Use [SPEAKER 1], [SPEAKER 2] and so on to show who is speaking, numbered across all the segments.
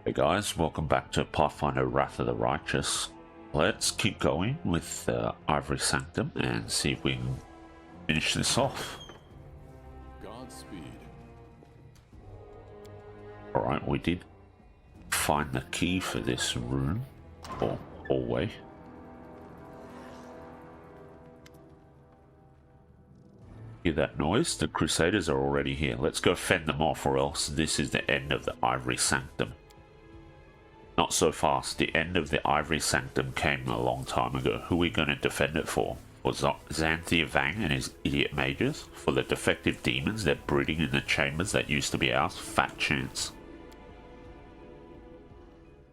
[SPEAKER 1] Hey guys, welcome back to Pathfinder Wrath of the Righteous. Let's keep going with Ivory Sanctum and see if we can finish this off.
[SPEAKER 2] Godspeed.
[SPEAKER 1] Alright, we did find the key for this room, or hallway. Hear that noise? The Crusaders are already here. Let's go fend them off, or else this is the end of the Ivory Sanctum. Not so fast. The end of the Ivory Sanctum came a long time ago. Who are we going to defend it for? For Xanthir Vang and his idiot mages? For the defective demons that breeding in the chambers that used to be ours? Fat chance.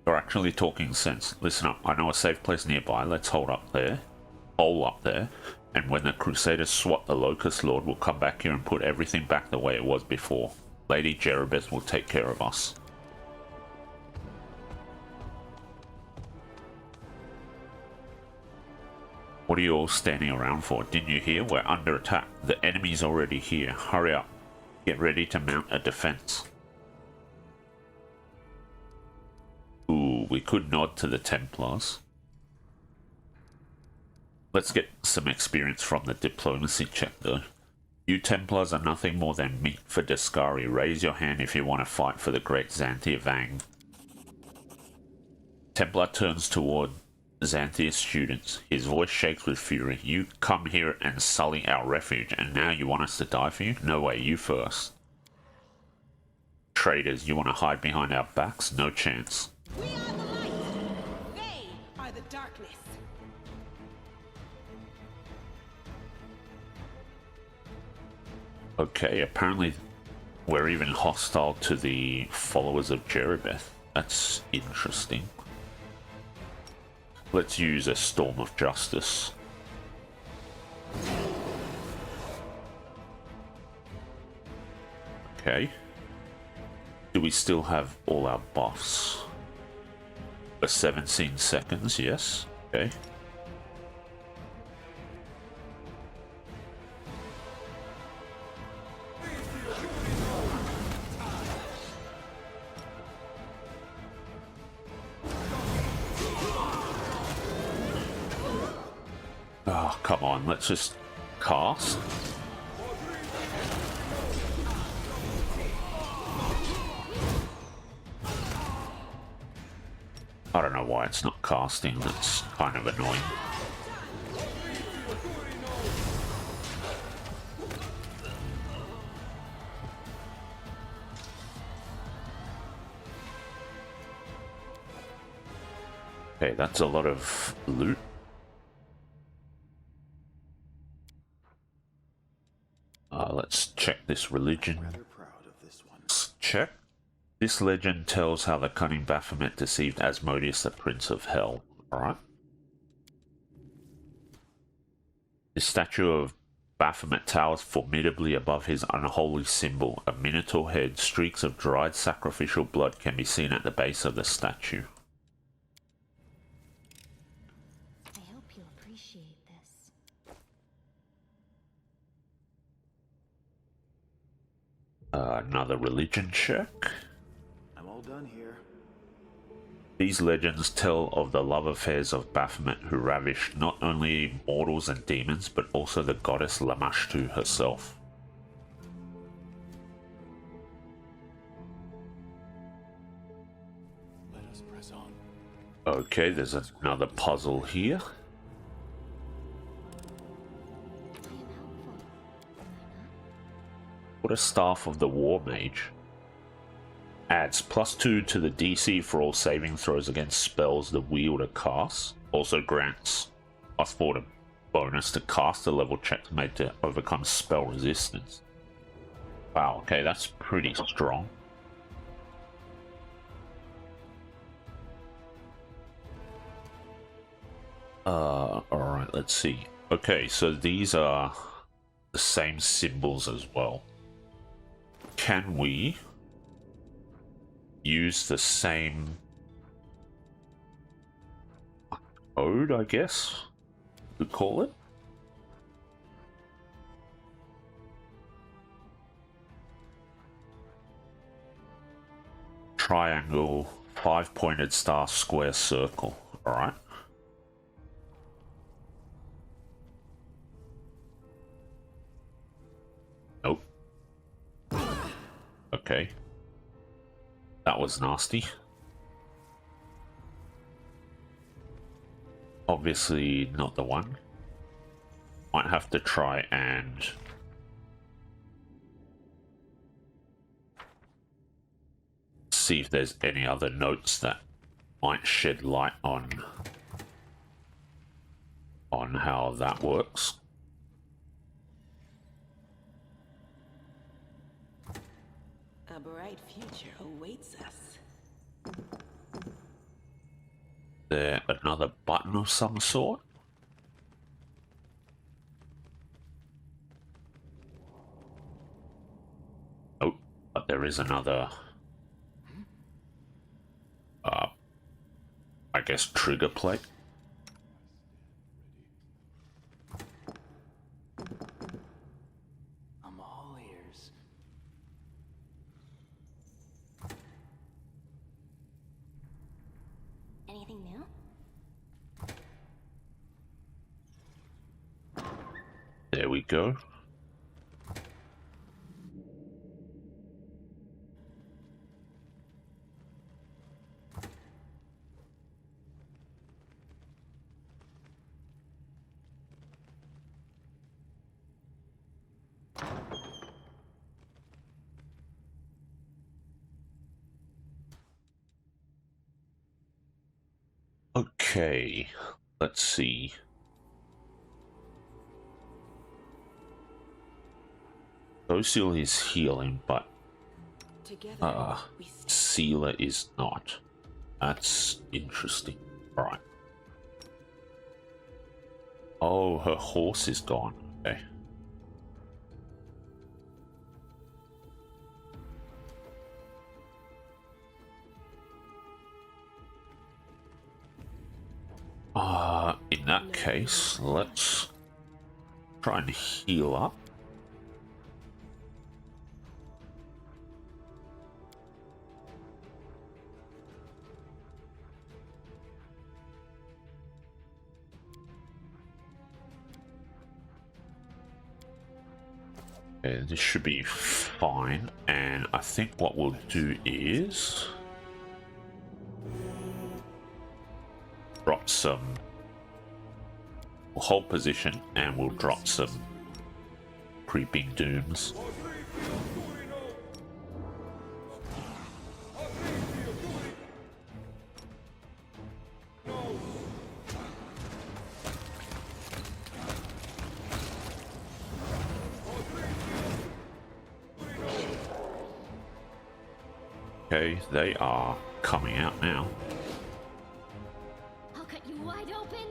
[SPEAKER 1] You're actually talking sense. Listen up. I know a safe place nearby. Let's hold up there. Hole up there. And when the Crusaders swat the Locust Lord, we'll come back here and put everything back the way it was before. Lady Jeribeth will take care of us. What are you all standing around for? Didn't you hear? We're under attack. The enemy's already here. Hurry up. Get ready to mount a defense. Ooh, we could nod to the Templars. Let's get some experience from the diplomacy check though. You Templars are nothing more than meat for Descari. Raise your hand if you want to fight for the great Xanthir Vang. Templar turns toward Xanthir's students. His voice shakes with fury. You come here and sully our refuge, and now you want us to die for you? No way, you first. Traitors, you want to hide behind our backs? No chance.
[SPEAKER 3] We are the light. They are the darkness.
[SPEAKER 1] Okay, apparently we're even hostile to the followers of Jeribeth. That's interesting. Let's use a Storm of Justice. Okay. Do we still have all our buffs? For 17 seconds, yes. Okay. Oh, come on, let's just cast. I don't know why it's not casting, that's kind of annoying. Okay, that's a lot of loot. Let's check this religion.
[SPEAKER 2] Rather proud of this one.
[SPEAKER 1] Check. This legend tells how the cunning Baphomet deceived Asmodeus, the Prince of Hell. Alright. The statue of Baphomet towers formidably above his unholy symbol. A minotaur head, streaks of dried sacrificial blood can be seen at the base of the statue.
[SPEAKER 4] I hope you appreciate this.
[SPEAKER 1] Another religion check.
[SPEAKER 2] I'm all done here.
[SPEAKER 1] These legends tell of the love affairs of Baphomet, who ravished not only mortals and demons, but also the goddess Lamashtu herself.
[SPEAKER 2] Let us press on.
[SPEAKER 1] Okay, there's another puzzle here. What a Staff of the War Mage. Adds +2 to the DC for all saving throws against spells the wielder casts. Also grants +4 to bonus to caster level checks made to overcome spell resistance. Wow, okay, that's pretty strong. Alright, let's see. Okay, so these are the same symbols as well. Can we use the same code, I guess we call it? Triangle 5-pointed star, square, circle. Alright. Nope. Okay. That was nasty. Obviously not the one. Might have to try and see if there's any other notes that might shed light on how that works.
[SPEAKER 3] A bright future awaits us.
[SPEAKER 1] There another button of some sort? Oh, but there is another I guess trigger plate.
[SPEAKER 2] I'm all ears.
[SPEAKER 4] Anything new?
[SPEAKER 1] There we go. Okay, let's see. Docile is healing, but
[SPEAKER 3] Together, we stand.
[SPEAKER 1] Sealer is not. That's interesting. Right. Oh, her horse is gone. Okay. In that case, let's try and heal up. Okay, this should be fine, and I think what we'll do is drop some. We'll hold position and we'll drop some creeping dooms. Okay, they are coming out now.
[SPEAKER 4] I'll cut you wide open.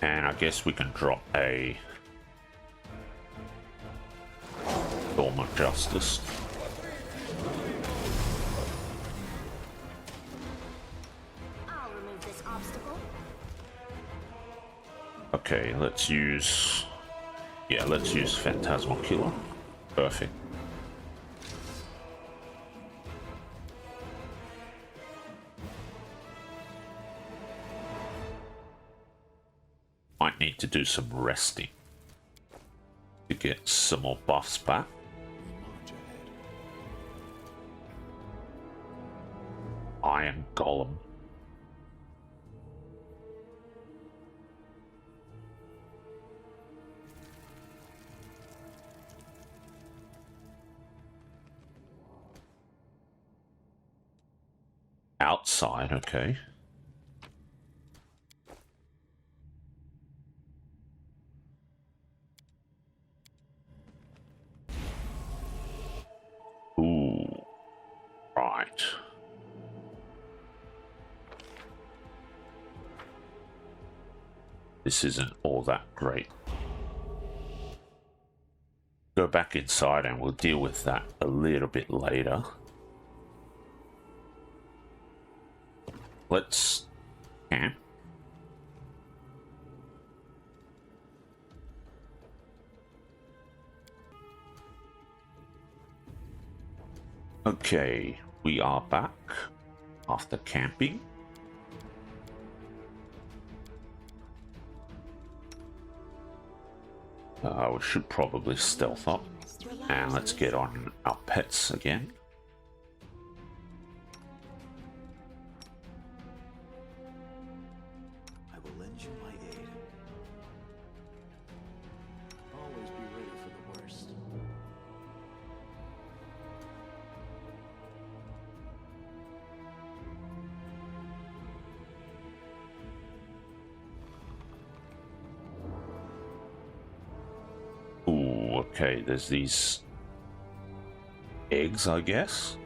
[SPEAKER 1] And I guess we can drop a Storm of Justice.
[SPEAKER 4] I'll remove this obstacle.
[SPEAKER 1] Okay, let's use... Yeah, let's use Phantasmal Killer. Perfect. Might need to do some resting to get some more buffs back.
[SPEAKER 2] We march ahead.
[SPEAKER 1] Iron Golem. Outside, okay. Ooh. Right. This isn't all that great. Go back inside and we'll deal with that a little bit later. Let's camp. Okay, we are back after camping. We should probably stealth up. And let's get on our pets again.
[SPEAKER 2] I will lend you my aid. Always be ready for the worst.
[SPEAKER 1] Ooh, okay, there's these eggs, I guess.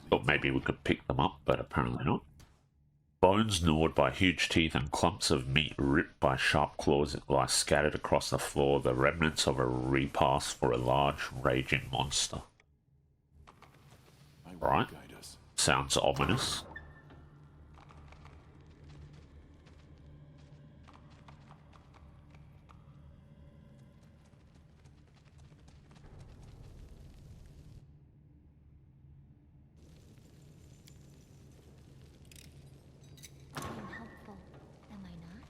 [SPEAKER 1] Thought maybe we could pick them up, but apparently not. Bones gnawed by huge teeth and clumps of meat ripped by sharp claws lie scattered across the floor, the remnants of a repast for a large, raging monster. Right. Sounds ominous.
[SPEAKER 4] I'm helpful, am I not?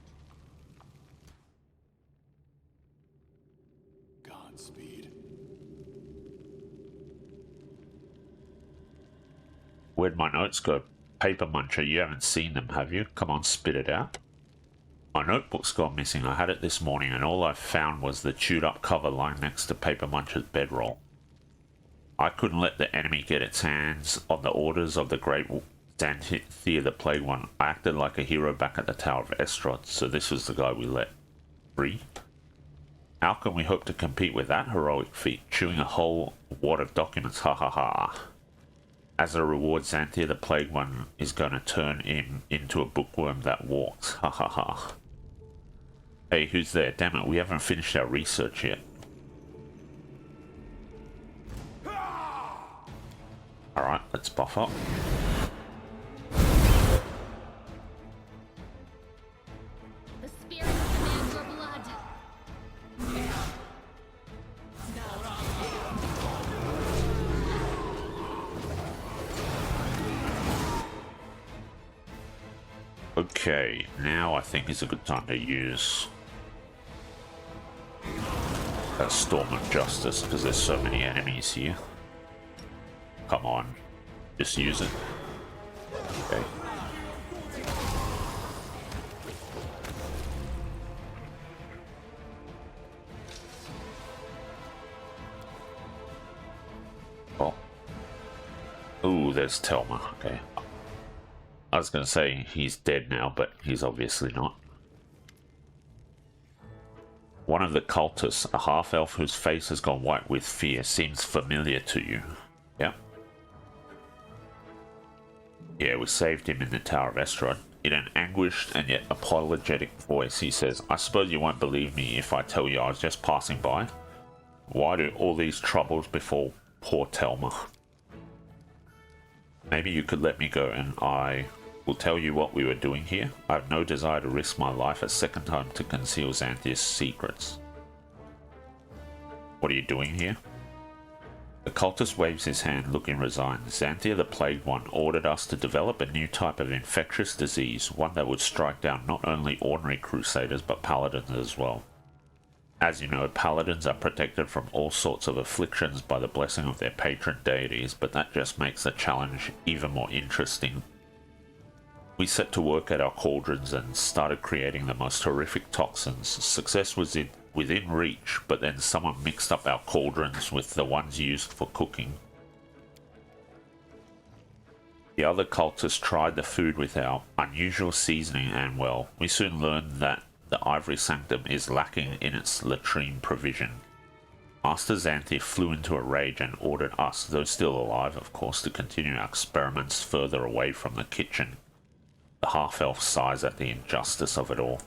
[SPEAKER 2] Godspeed.
[SPEAKER 1] Where'd my notes go? Paper muncher, you haven't seen them, have you? Come on, spit it out. My notebook's gone missing. I had it this morning, and all I found was the chewed-up cover lying next to Paper Muncher's bedroll. I couldn't let the enemy get its hands on the orders of the great Xanthir the Plague One. I acted like a hero back at the Tower of Estrod, so this was the guy we let free. How can we hope to compete with that heroic feat? Chewing a whole wad of documents, ha ha ha. As a reward, Xanthir the Plague One is going to turn him into a bookworm that walks, ha ha ha. Hey, who's there? Damn it, we haven't finished our research yet. Alright, let's buff up.
[SPEAKER 4] The spirit demands your blood.
[SPEAKER 1] Okay, now I think is a good time to use a Storm of Justice, because there's so many enemies here. Come on, just use it. Okay. Oh. Ooh, there's Telma. Okay. I was going to say he's dead now, but he's obviously not. One of the cultists, a half-elf whose face has gone white with fear, seems familiar to you. Yep. Yeah, we saved him in the Tower of Estrod. In an anguished and yet apologetic voice, he says, I suppose you won't believe me if I tell you I was just passing by. Why do all these troubles befall poor Telma? Maybe you could let me go and I will tell you what we were doing here. I have no desire to risk my life a second time to conceal Xanthir's secrets. What are you doing here? The cultist waves his hand, looking resigned. Xanthir the Plagued One ordered us to develop a new type of infectious disease, one that would strike down not only ordinary crusaders but paladins as well. As you know, paladins are protected from all sorts of afflictions by the blessing of their patron deities, but that just makes the challenge even more interesting. We set to work at our cauldrons and started creating the most horrific toxins. Success was within reach, but then someone mixed up our cauldrons with the ones used for cooking. The other cultists tried the food with our unusual seasoning and, well, we soon learned that the Ivory Sanctum is lacking in its latrine provision. Master Xanthir flew into a rage and ordered us, though still alive of course, to continue our experiments further away from the kitchen. The half-elf sighs at the injustice of it all.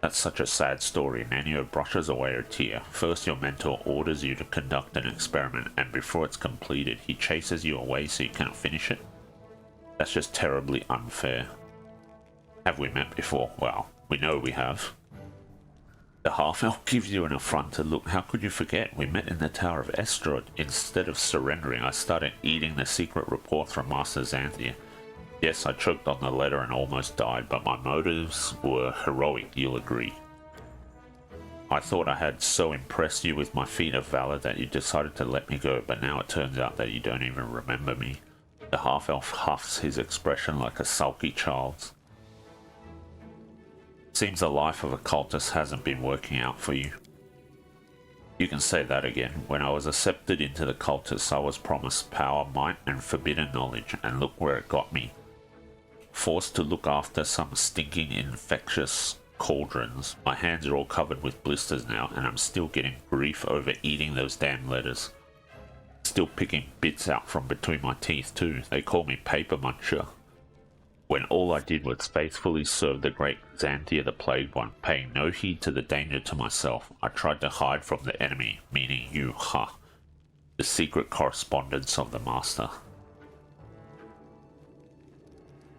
[SPEAKER 1] That's such a sad story. Nanyo brushes away a tear. First, your mentor orders you to conduct an experiment, and before it's completed, he chases you away so you can't finish it. That's just terribly unfair. Have we met before? Well, we know we have. The half-elf gives you an affronted look. How could you forget? We met in the Tower of Estrod. Instead of surrendering, I started eating the secret report from Master Xanthir. Yes, I choked on the letter and almost died, but my motives were heroic, you'll agree. I thought I had so impressed you with my feat of valor that you decided to let me go, but now it turns out that you don't even remember me. The half-elf huffs, his expression like a sulky child's. Seems the life of a cultist hasn't been working out for you. You can say that again. When I was accepted into the cultists, I was promised power, might, and forbidden knowledge, and look where it got me. Forced to look after some stinking infectious cauldrons. My hands are all covered with blisters now, and I'm still getting grief over eating those damn letters. Still picking bits out from between my teeth too. They call me Paper Muncher. When all I did was faithfully serve the great Xanthir the Plagued One, paying no heed to the danger to myself. I tried to hide from the enemy, meaning you, ha. The secret correspondence of the Master.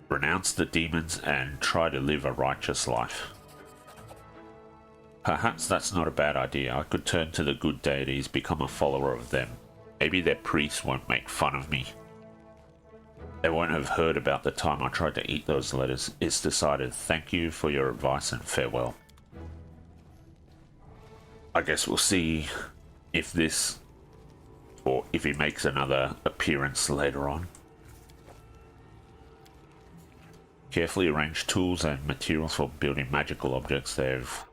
[SPEAKER 1] Renounce the demons and try to live a righteous life. Perhaps that's not a bad idea. I could turn to the good deities, become a follower of them. Maybe their priests won't make fun of me. They won't have heard about the time I tried to eat those letters. It's decided. Thank you for your advice and farewell. I guess we'll see if this, or if he makes another appearance later on. Carefully arranged tools and materials for building magical objects. They've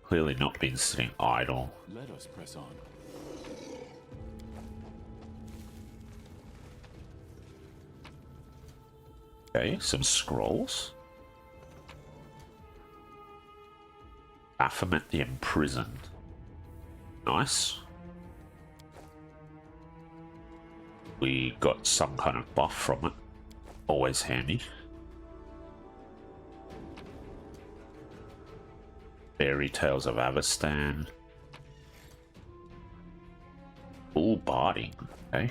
[SPEAKER 1] clearly not been sitting idle.
[SPEAKER 2] Let us press on.
[SPEAKER 1] Okay, some scrolls. Baphomet the Imprisoned. Nice. We got some kind of buff from it. Always handy. Fairy Tales of Avestan. Bull Barding. Okay.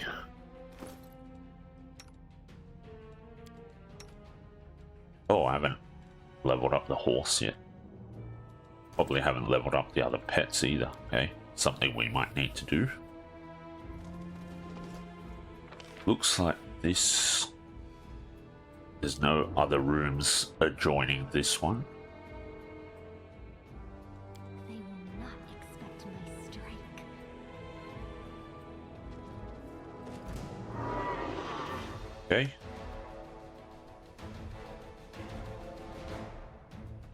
[SPEAKER 1] Oh, I haven't leveled up the horse yet. Probably haven't leveled up the other pets either. Okay, something we might need to do. Looks like this... There's no other rooms adjoining this one.
[SPEAKER 4] They will not expect my strike.
[SPEAKER 1] Okay.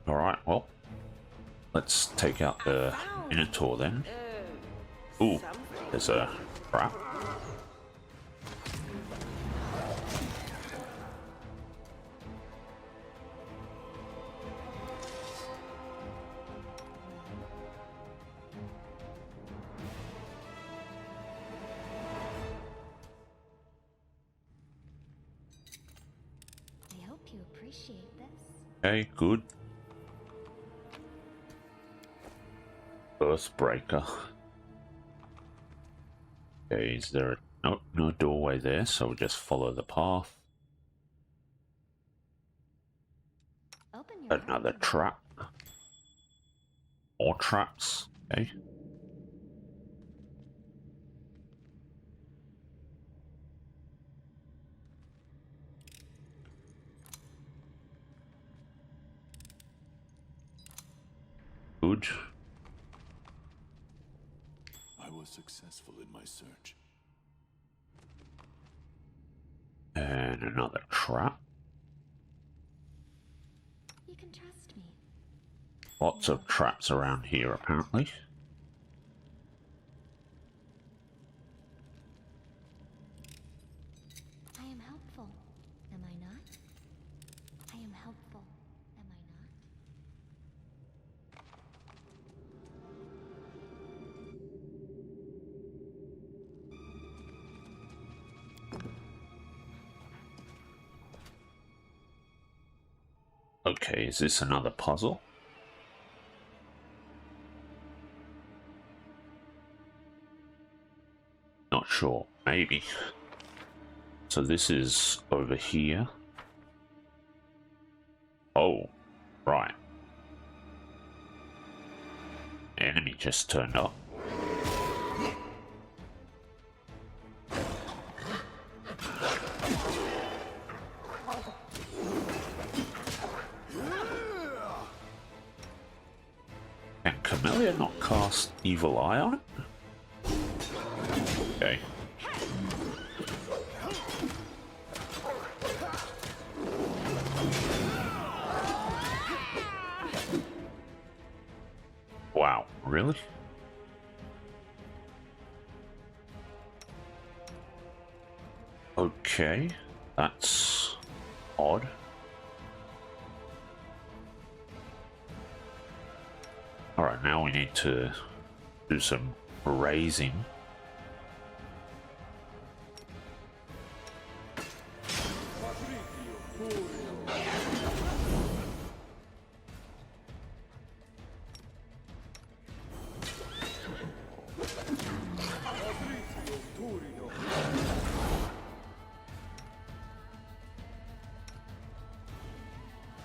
[SPEAKER 1] Alright, well, let's take out the Minotaur then. Ooh, there's a trap.
[SPEAKER 4] I hope you appreciate this.
[SPEAKER 1] Okay, good. Earthbreaker. Okay, is there no doorway there, so we'll just follow the path.
[SPEAKER 4] Open your
[SPEAKER 1] Another
[SPEAKER 4] heart.
[SPEAKER 1] trap. More traps. Okay. Good.
[SPEAKER 2] I was successful in my search.
[SPEAKER 1] And another trap.
[SPEAKER 4] You can trust me.
[SPEAKER 1] Lots of traps around here, apparently.
[SPEAKER 4] I am helpful, am I not? I am helpful, am I not?
[SPEAKER 1] Okay, is this another puzzle? not sure. Maybe. So this is over here. Oh, right. Enemy just turned up. Can Camellia not cast Evil Eye on it? Okay. Wow, really? Okay, that's odd. Alright, now we need to do some raising.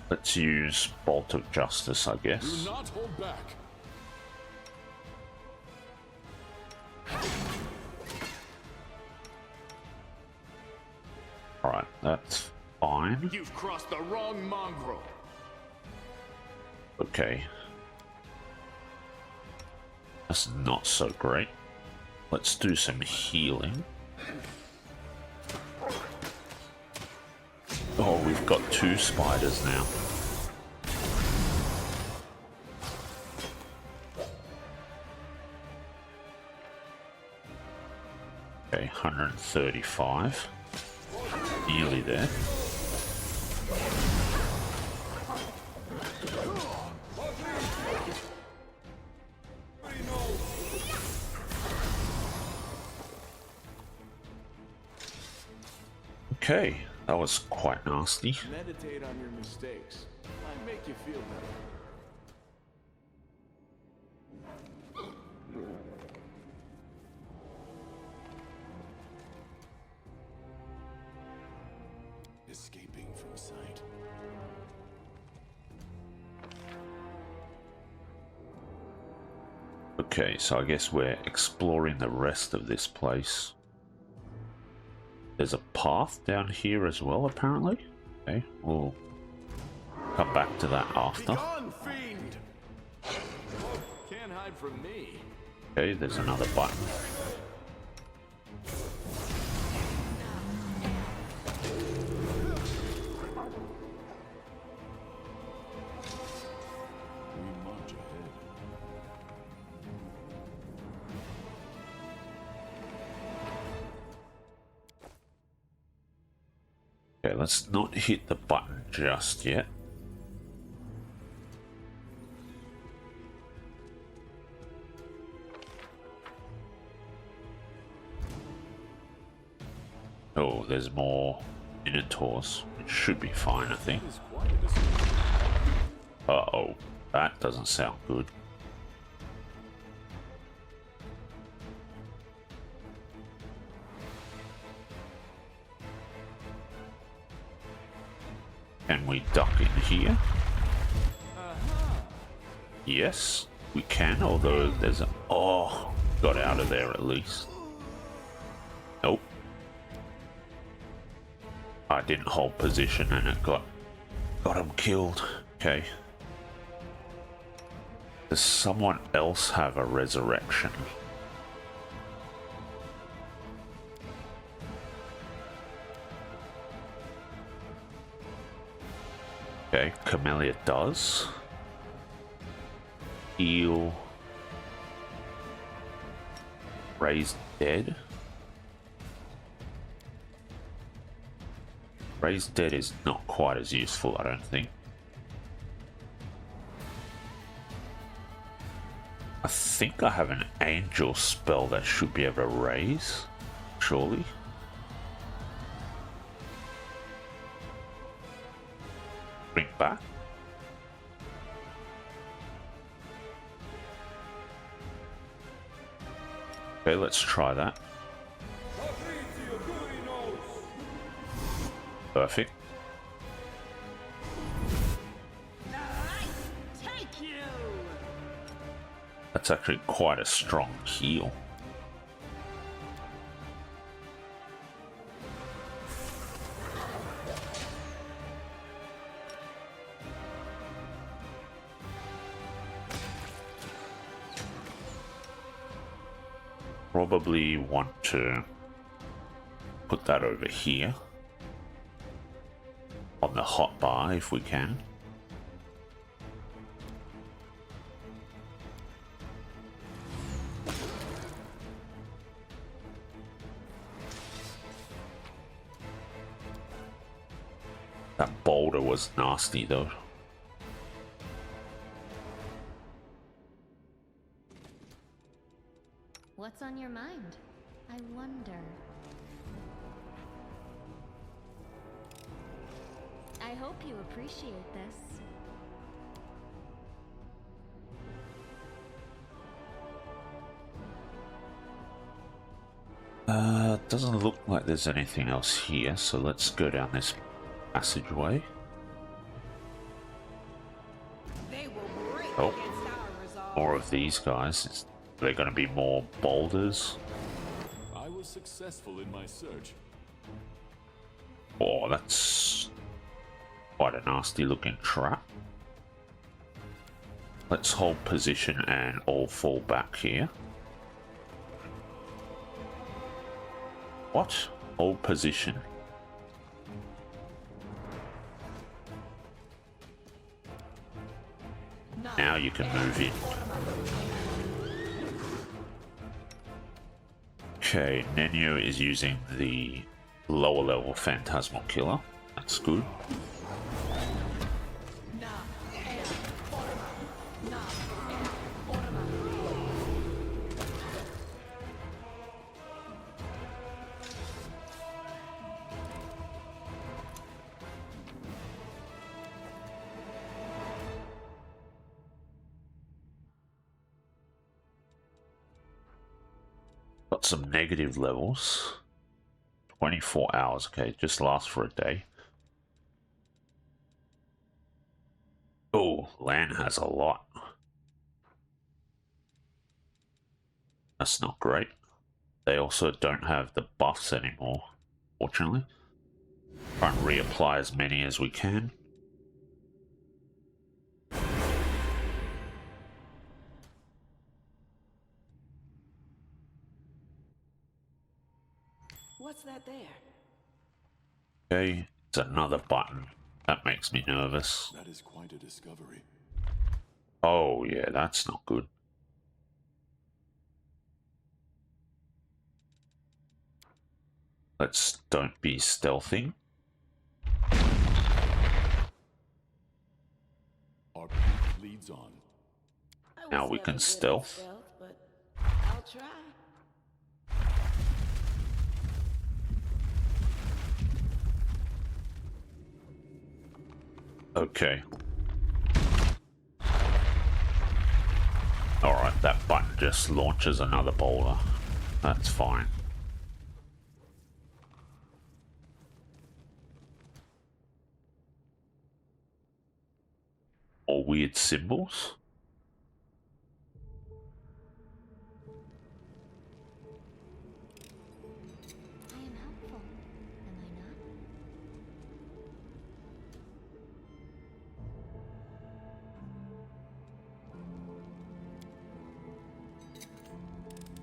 [SPEAKER 1] Let's use Bolt of Justice, I guess.
[SPEAKER 2] Do not hold back.
[SPEAKER 1] Alright, that's fine.
[SPEAKER 2] You've crossed the wrong mongrel.
[SPEAKER 1] Okay. That's not so great. Let's do some healing. Oh, we've got 2 spiders now. Okay, 135. Nearly there. Okay, that was quite nasty.
[SPEAKER 2] Meditate on your mistakes. Might make you feel better. Escaping from sight.
[SPEAKER 1] Okay, so I guess we're exploring the rest of this place. There's a path down here as well, apparently. Okay, we'll come back to that after.
[SPEAKER 2] Begone, fiend! Can't hide from me.
[SPEAKER 1] Okay, there's another button.
[SPEAKER 2] We march ahead.
[SPEAKER 1] Okay, let's not hit the button just yet. Oh, there's more Minotaurs. It should be fine, I think.
[SPEAKER 2] It's quite a display.
[SPEAKER 1] Uh-oh, that doesn't sound good. Can we duck in here? Yes, we can, although there's a... Oh, got out of there at least. Nope. I didn't hold position and it got him killed. Okay. Does someone else have a resurrection? Okay, Camellia does. Heal. Raise dead. Raise dead is not quite as useful, I don't think. I think I have an angel spell that should be able to raise, surely. Bring back. Okay, let's try that. Perfect.
[SPEAKER 3] Take you!
[SPEAKER 1] That's actually quite a strong heal. Probably want to put that over here on the hotbar if we can. That boulder was nasty though.
[SPEAKER 4] What's on your mind? I wonder. I hope you appreciate this.
[SPEAKER 1] Doesn't look like there's anything else here, so let's go down this passageway.
[SPEAKER 3] They will break
[SPEAKER 1] Oh.
[SPEAKER 3] against our resolve.
[SPEAKER 1] More of these guys. Are there going to be more boulders?
[SPEAKER 2] I was successful in my search.
[SPEAKER 1] Oh, that's quite a nasty looking trap. Let's hold position and all fall back here. What? Hold position. Now you can move in. Okay, Nenyo is using the lower level Phantasmal Killer. That's good. Got some negative levels. 24 hours, okay, just lasts for a day. Oh, Lan has a lot. That's not great. They also don't have the buffs anymore, fortunately. Try and reapply as many as we can.
[SPEAKER 3] What's that there?
[SPEAKER 1] Okay, it's another button. That makes me nervous.
[SPEAKER 2] That is quite a discovery.
[SPEAKER 1] Oh yeah, that's not good. Let's don't be stealthing.
[SPEAKER 2] Our path leads on.
[SPEAKER 3] I was
[SPEAKER 1] Now we
[SPEAKER 3] never
[SPEAKER 1] can
[SPEAKER 3] good at
[SPEAKER 1] stealth.
[SPEAKER 3] but I'll try.
[SPEAKER 1] Okay. Alright, that button just launches another boulder. That's fine. Or weird symbols.
[SPEAKER 4] I am helpful, am I not?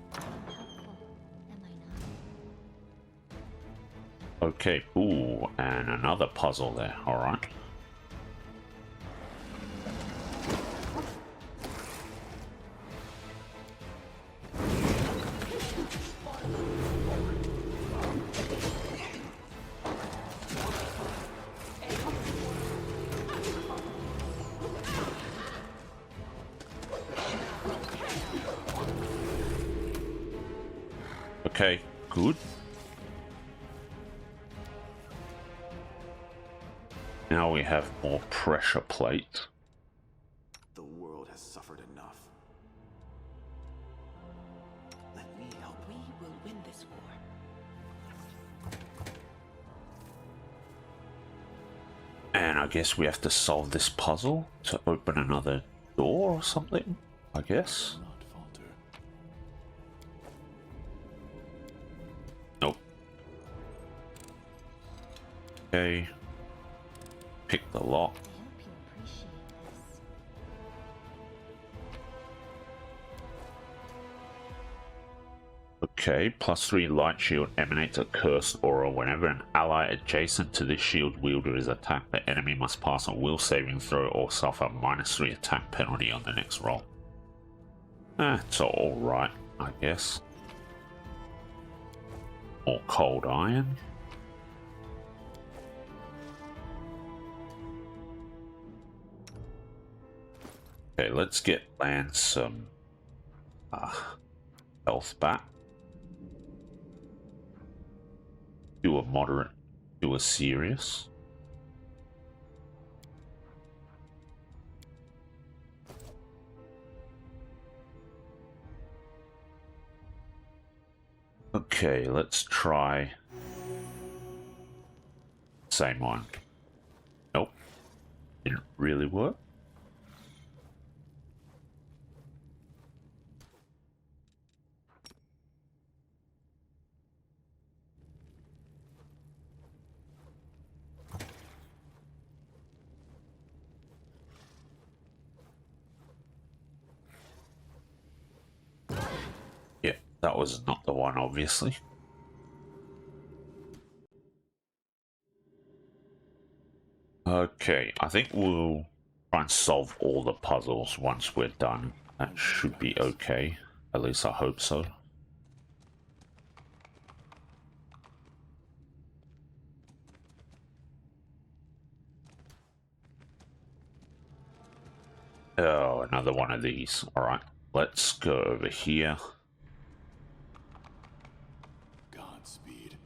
[SPEAKER 4] I am helpful, am I not?
[SPEAKER 1] Okay, ooh, and another puzzle there, alright. Okay, good. Now we have more pressure plate.
[SPEAKER 5] The world has suffered enough. Let me help.
[SPEAKER 3] We will win this war.
[SPEAKER 1] And I guess we have to solve this puzzle to open another door or something, I guess.
[SPEAKER 2] Not falter.
[SPEAKER 1] Nope. Okay. Pick the lock.
[SPEAKER 4] I hope you appreciate this.
[SPEAKER 1] Okay, +3 light shield emanates a cursed aura. Whenever an ally adjacent to this shield wielder is attacked, the enemy must pass a will saving throw or suffer a -3 attack penalty on the next roll. It's alright, I guess. More cold iron. Okay, let's get Lance some health back. Do a moderate, do a serious. Okay, let's try same one. Nope, didn't really work. Yeah, that was not the one, obviously. Okay, I think we'll try and solve all the puzzles once we're done. That should be okay. At least I hope so. Oh, another one of these. Alright, let's go over here.
[SPEAKER 2] Godspeed.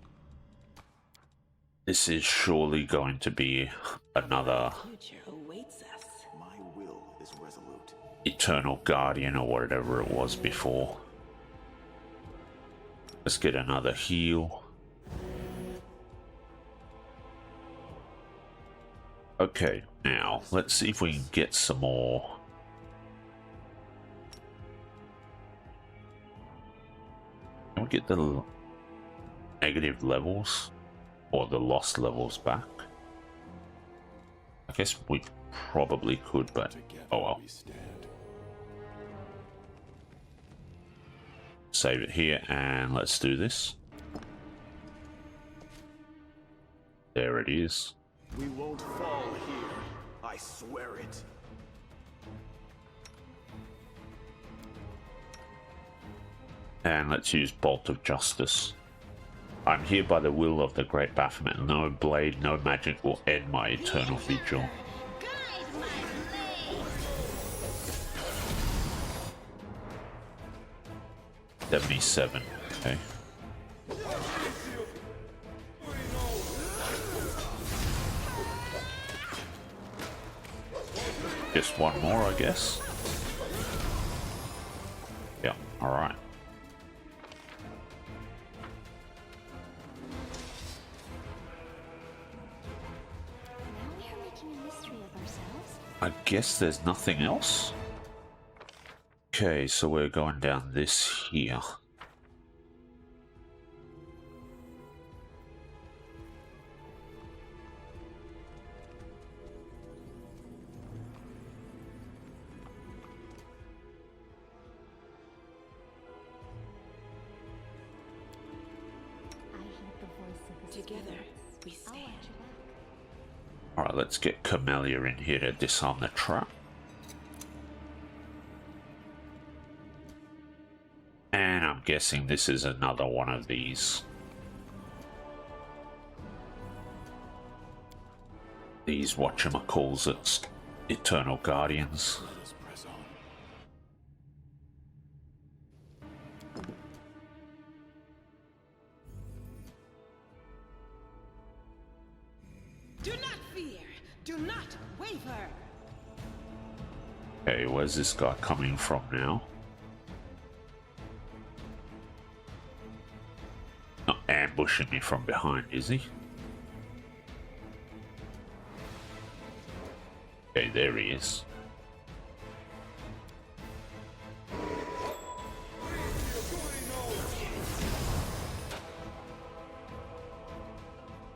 [SPEAKER 1] This is surely going to be another
[SPEAKER 3] Future awaits us.
[SPEAKER 5] My will is resolute.
[SPEAKER 1] Eternal Guardian or whatever it was before. Let's get another heal. Okay, now let's see if we can get some more. Can we get the negative levels or the lost levels back? I guess we probably could, but
[SPEAKER 2] Together
[SPEAKER 1] oh well.
[SPEAKER 2] we stand.
[SPEAKER 1] Save it here and let's do this. There it is.
[SPEAKER 5] We won't fall here. I swear it.
[SPEAKER 1] And let's use Bolt of Justice. I'm here by the will of the great Baphomet. No blade, no magic will end my eternal vigil.
[SPEAKER 4] Guide my blade!
[SPEAKER 1] 77. Okay. Just one more, I guess. Yeah, alright.
[SPEAKER 4] Now we are making a mystery of ourselves.
[SPEAKER 1] I guess there's nothing else. Okay, so we're going down this here.
[SPEAKER 4] I heed the voice of the
[SPEAKER 3] Together
[SPEAKER 4] spirits.
[SPEAKER 3] we
[SPEAKER 4] I'll
[SPEAKER 3] stand.
[SPEAKER 4] watch your back.
[SPEAKER 1] Alright, let's get Camellia in here to disarm the trap. And I'm guessing this is another one of these. These whatchamacalls, it's Eternal Guardians.
[SPEAKER 2] Let us press on.
[SPEAKER 3] Do not fear. Do not waver.
[SPEAKER 1] Okay, where's this guy coming from now? Not ambushing me from behind, is he? Okay, there he is.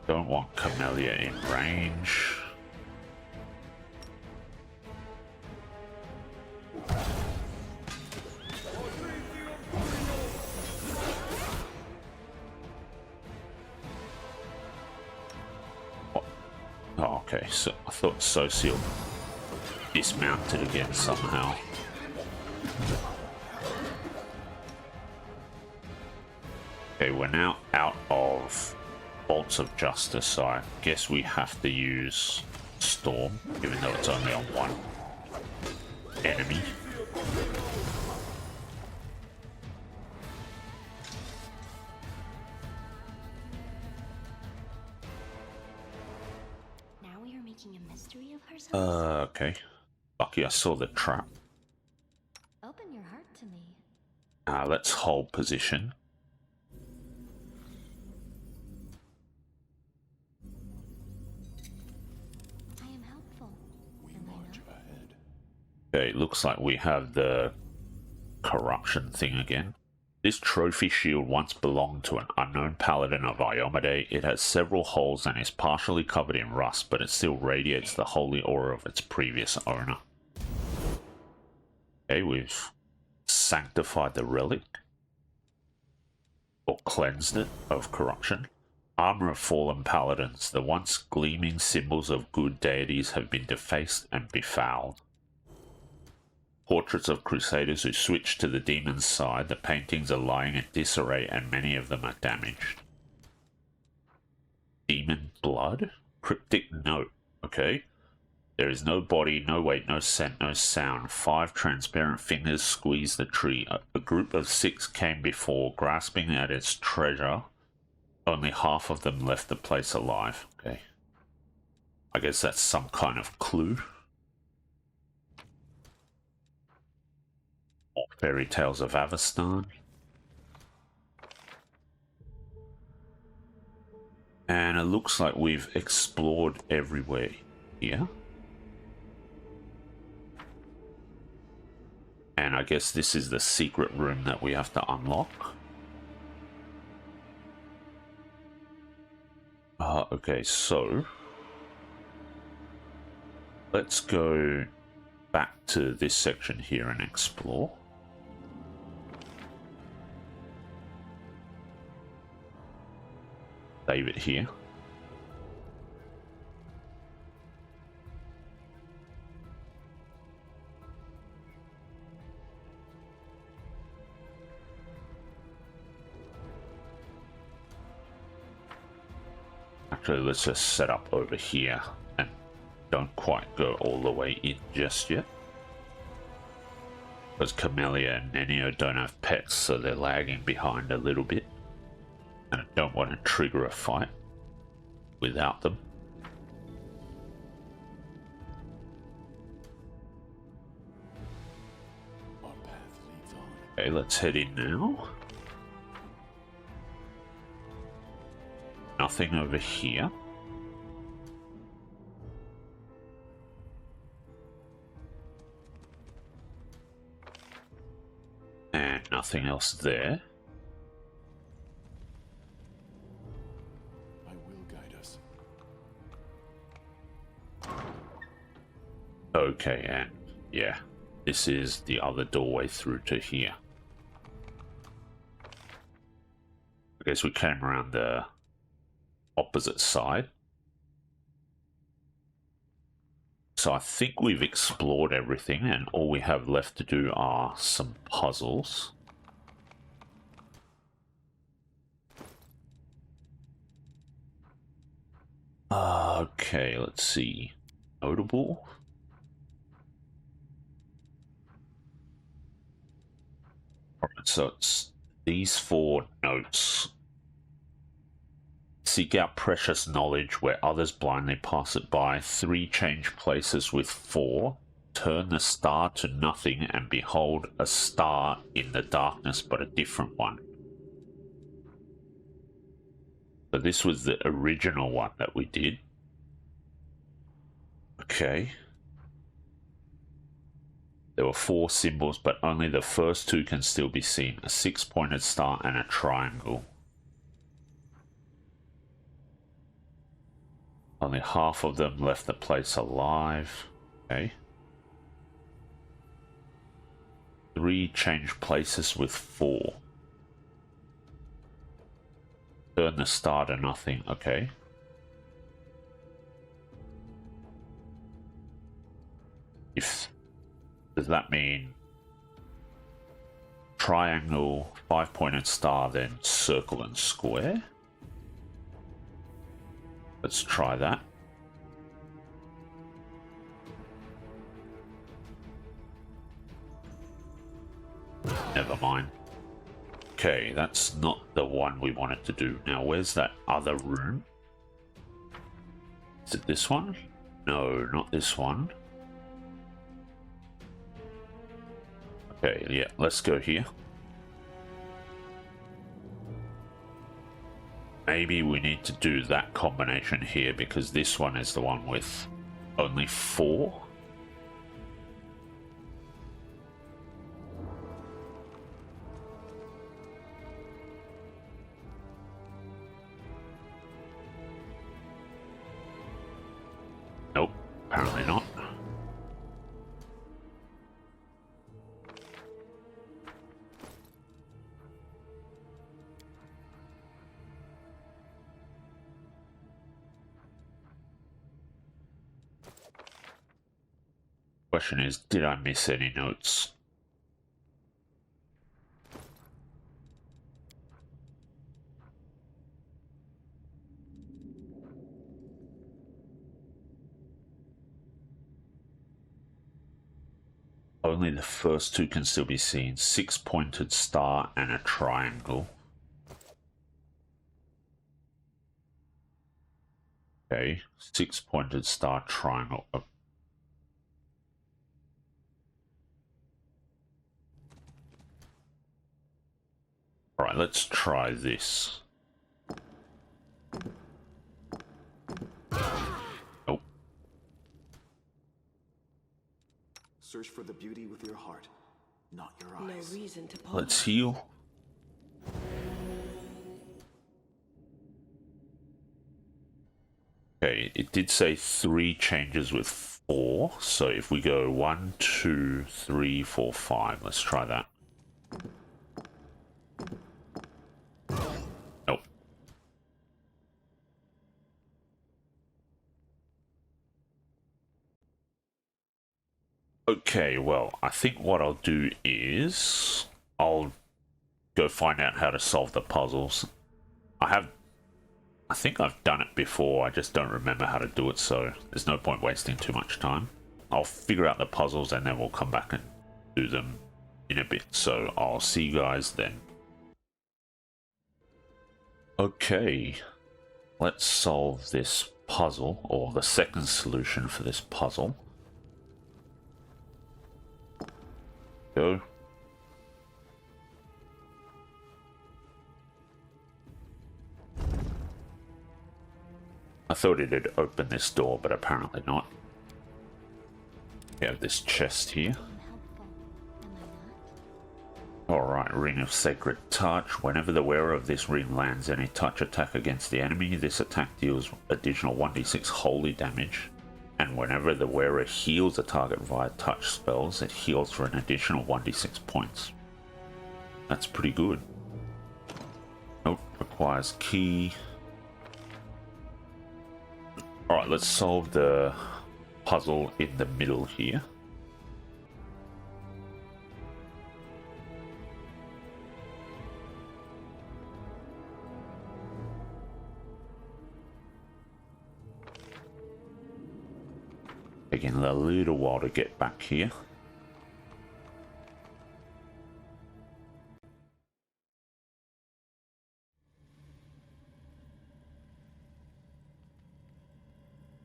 [SPEAKER 1] Don't want Camellia in range. Oh, okay, so I thought Socio dismounted again somehow. Okay, we're now out of Bolts of Justice, so I guess we have to use Storm, even though it's only on one enemy.
[SPEAKER 4] Now we are making a mystery of ourselves.
[SPEAKER 1] Okay. Lucky I saw the trap.
[SPEAKER 4] Open your heart to me.
[SPEAKER 1] Let's hold position.
[SPEAKER 4] I am helpful. Am I not?
[SPEAKER 1] Okay, looks like we have the corruption thing again. This trophy shield once belonged to an unknown paladin of Iomade. It has several holes and is partially covered in rust, but it still radiates the holy aura of its previous owner. Okay, we've sanctified the relic, or cleansed it of corruption. Armor of fallen paladins. The once gleaming symbols of good deities have been defaced and befouled. Portraits of crusaders who switched to the demon's side. The paintings are lying in disarray and many of them are damaged. Demon blood? Cryptic note. Okay. There is no body, no weight, no scent, no sound. 5 transparent fingers squeeze the tree. A group of 6 came before, grasping at its treasure. Only half of them left the place alive. Okay. I guess that's some kind of clue. More fairy tales of Avestan. And it looks like we've explored everywhere here. And I guess this is the secret room that we have to unlock. Okay, so let's go back to this section here and explore. Save it here. Actually, let's just set up over here and don't quite go all the way in just yet. Because Camellia and Nenio don't have pets, so they're lagging behind a little bit. And I don't want to trigger a fight without them. Okay, let's head in now. Nothing over here. And nothing else there.
[SPEAKER 2] I will guide us.
[SPEAKER 1] Okay, and yeah, this is the other doorway through to here. I guess we came around the opposite side. So I think we've explored everything and all we have left to do are some puzzles. Okay, let's see. Notable. Alright, so it's these 4 notes. Seek out precious knowledge where others blindly pass it by. 3 change places with 4. Turn the star to nothing and behold a star in the darkness, but a different one. So this was the original one that we did. Okay. There were 4 symbols, but only the first 2 can still be seen. A 6-pointed star and a triangle. Only half of them left the place alive. Okay. 3 change places with 4. Turn the star to nothing. Okay. Does that mean triangle, 5-pointed star, then circle and square? Let's try that. Never mind. Okay, that's not the one we wanted to do. Now, where's that other room? Is it this one? No, not this one. Okay, yeah, let's go here. Maybe we need to do that combination here because this one is the one with only 4. Nope, apparently not. Question is, did I miss any notes? Only the first 2 can still be seen. 6-pointed star and a triangle. Okay, 6-pointed star, triangle. Alright, let's try this. Nope.
[SPEAKER 5] Search for the beauty with your heart, not your
[SPEAKER 3] No
[SPEAKER 5] eyes.
[SPEAKER 3] reason to pause.
[SPEAKER 1] Let's heal. Okay, it did say 3 changes with 4. So if we go 1, 2, 3, 4, 5, let's try that. Nope. Okay, well, I think what I'll do is I'll go find out how to solve the puzzles. I think I've done it before, I just don't remember how to do it, so there's no point wasting too much time. I'll figure out the puzzles and then we'll come back and do them in a bit, so I'll see you guys then. Okay, let's solve this puzzle, or the second solution for this puzzle. Go. I thought it had opened this door, but apparently not. We have this chest here.
[SPEAKER 4] I am helpful, am I not?
[SPEAKER 1] Alright, Ring of Sacred Touch. Whenever the wearer of this ring lands any touch attack against the enemy, this attack deals additional 1d6 holy damage. And whenever the wearer heals a target via touch spells, it heals for an additional 1d6 points. That's pretty good. Note requires key. Alright, let's solve the puzzle in the middle here. Taking a little while to get back here.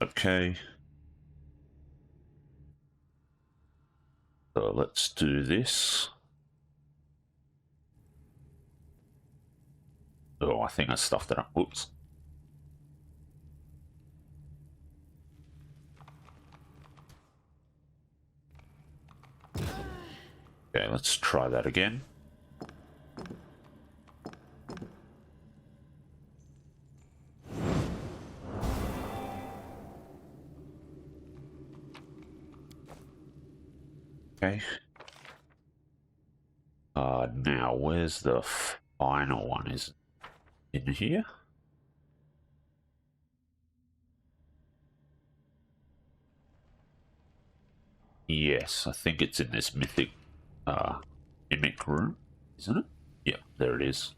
[SPEAKER 1] Okay. So let's do this. Oh, I think I stuffed it up. Whoops. Okay, let's try that again. Okay. Now where's the final one? Is it in here? Yes, I think it's in this mythic mimic room, isn't it? Yeah, there it is.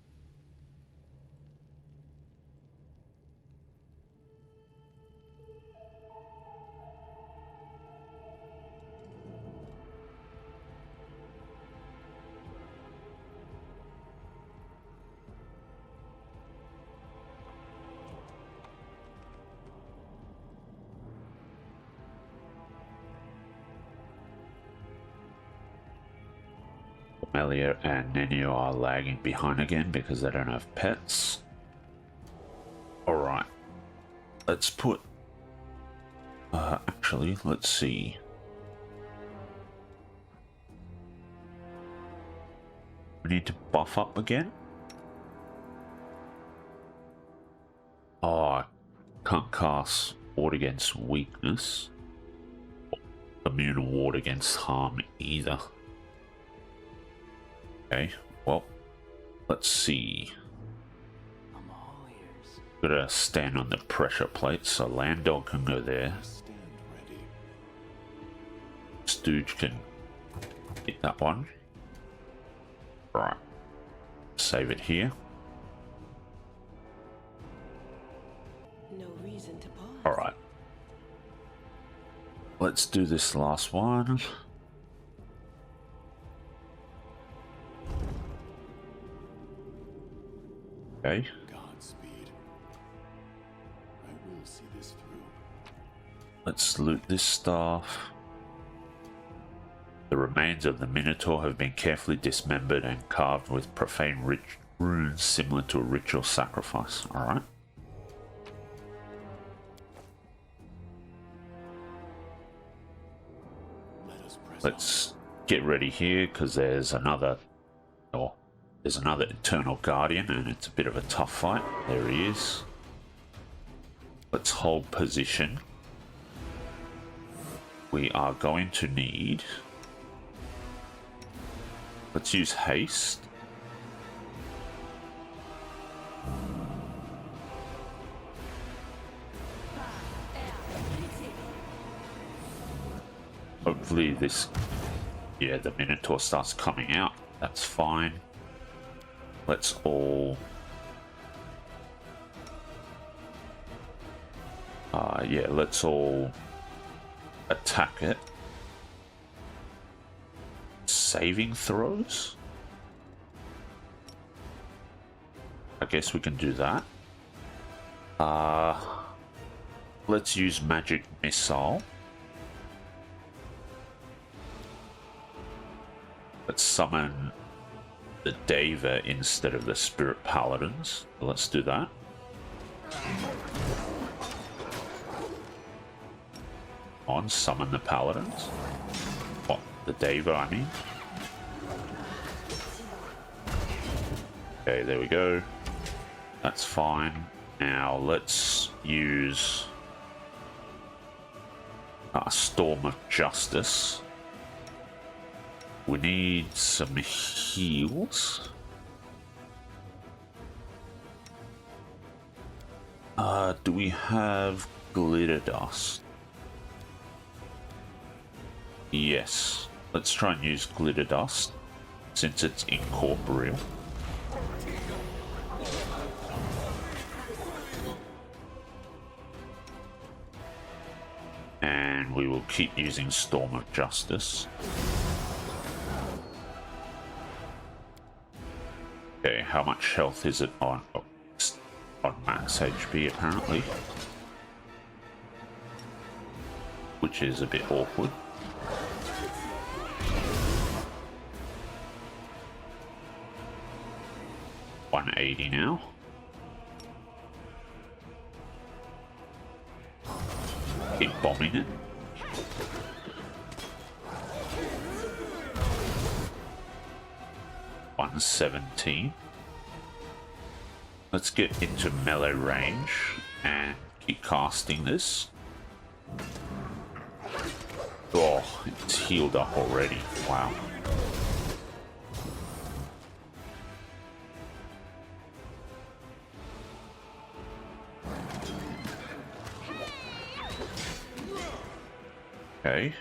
[SPEAKER 1] Melia and Nenio are lagging behind again because they don't have pets. Alright. Let's put... actually, let's see. We need to buff up again? Oh, I can't cast Ward Against Weakness. Immune Ward Against Harm either. Okay, well, let's see.
[SPEAKER 5] I'm all ears.
[SPEAKER 1] Gotta stand on the pressure plate, so Landog can go there.
[SPEAKER 2] Stand ready.
[SPEAKER 1] Stooge can hit that one. Right. Save it here.
[SPEAKER 3] No reason to pause.
[SPEAKER 1] Alright. Let's do this last one. Okay.
[SPEAKER 2] Godspeed. I will see this through.
[SPEAKER 1] Let's loot this stuff. The remains of the Minotaur have been carefully dismembered and carved with profane rich runes similar to a ritual sacrifice. Alright.
[SPEAKER 2] Let us press
[SPEAKER 1] Let's get ready here because there's another Eternal Guardian and it's a bit of a tough fight. There he is. Let's hold position. We are going to need... Let's use haste. Hopefully this... Yeah, the Minotaur starts coming out. That's fine. Let's all... yeah, let's all attack it. Saving throws? I guess we can do that. Let's use Magic Missile. Let's summon the Deva instead of the Spirit Paladins. Let's do that. On, summon the Paladins. What? The Deva, I mean. Okay, there we go. That's fine. Now let's use Storm of Justice. We need some heals. Do we have Glitter Dust? Yes. Let's try and use Glitter Dust, since it's incorporeal. And we will keep using Storm of Justice. Okay, how much health is it on? Oh, it's on max HP apparently. Which is a bit awkward. $180 now. Keep bombing it. 117. Let's get into melee range and keep casting this. Oh, it's healed up already. Wow. Okay.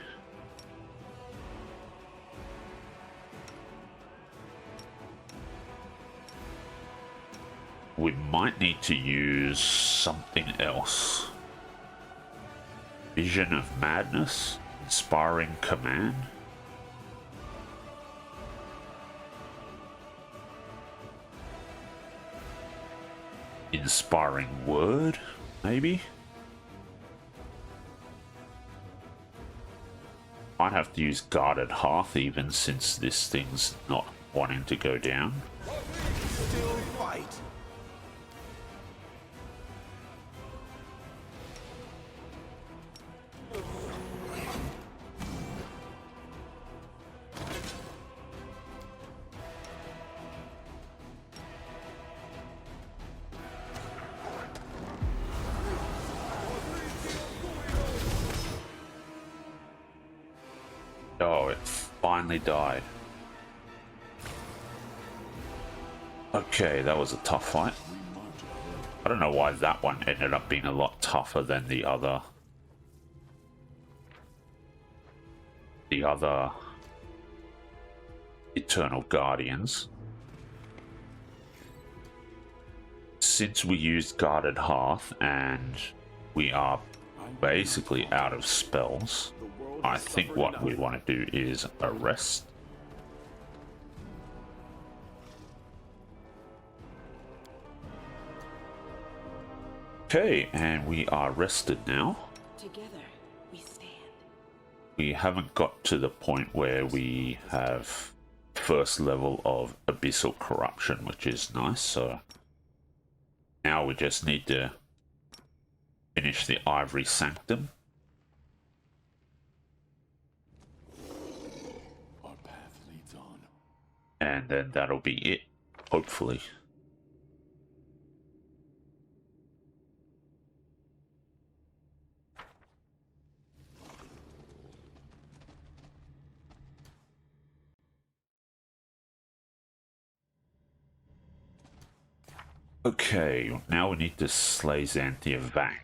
[SPEAKER 1] We might need to use something else. Vision of Madness, Inspiring Command. Inspiring Word, maybe? Might have to use Guarded Hearth even, since this thing's not wanting to go down.
[SPEAKER 5] Still fight.
[SPEAKER 1] Oh, it finally died. Okay, that was a tough fight. I don't know why that one ended up being a lot tougher than the other. Eternal Guardians. Since we used Guarded Hearth and we are basically out of spells, I think what we want to do is arrest. Okay, and we are rested now.
[SPEAKER 3] Together we stand.
[SPEAKER 1] We haven't got to the point where we have first level of Abyssal Corruption, which is nice, so now we just need to finish the Ivory Sanctum.
[SPEAKER 2] Our path leads on.
[SPEAKER 1] And then that'll be it, hopefully. Okay, now we need to slay Xanthir Vang.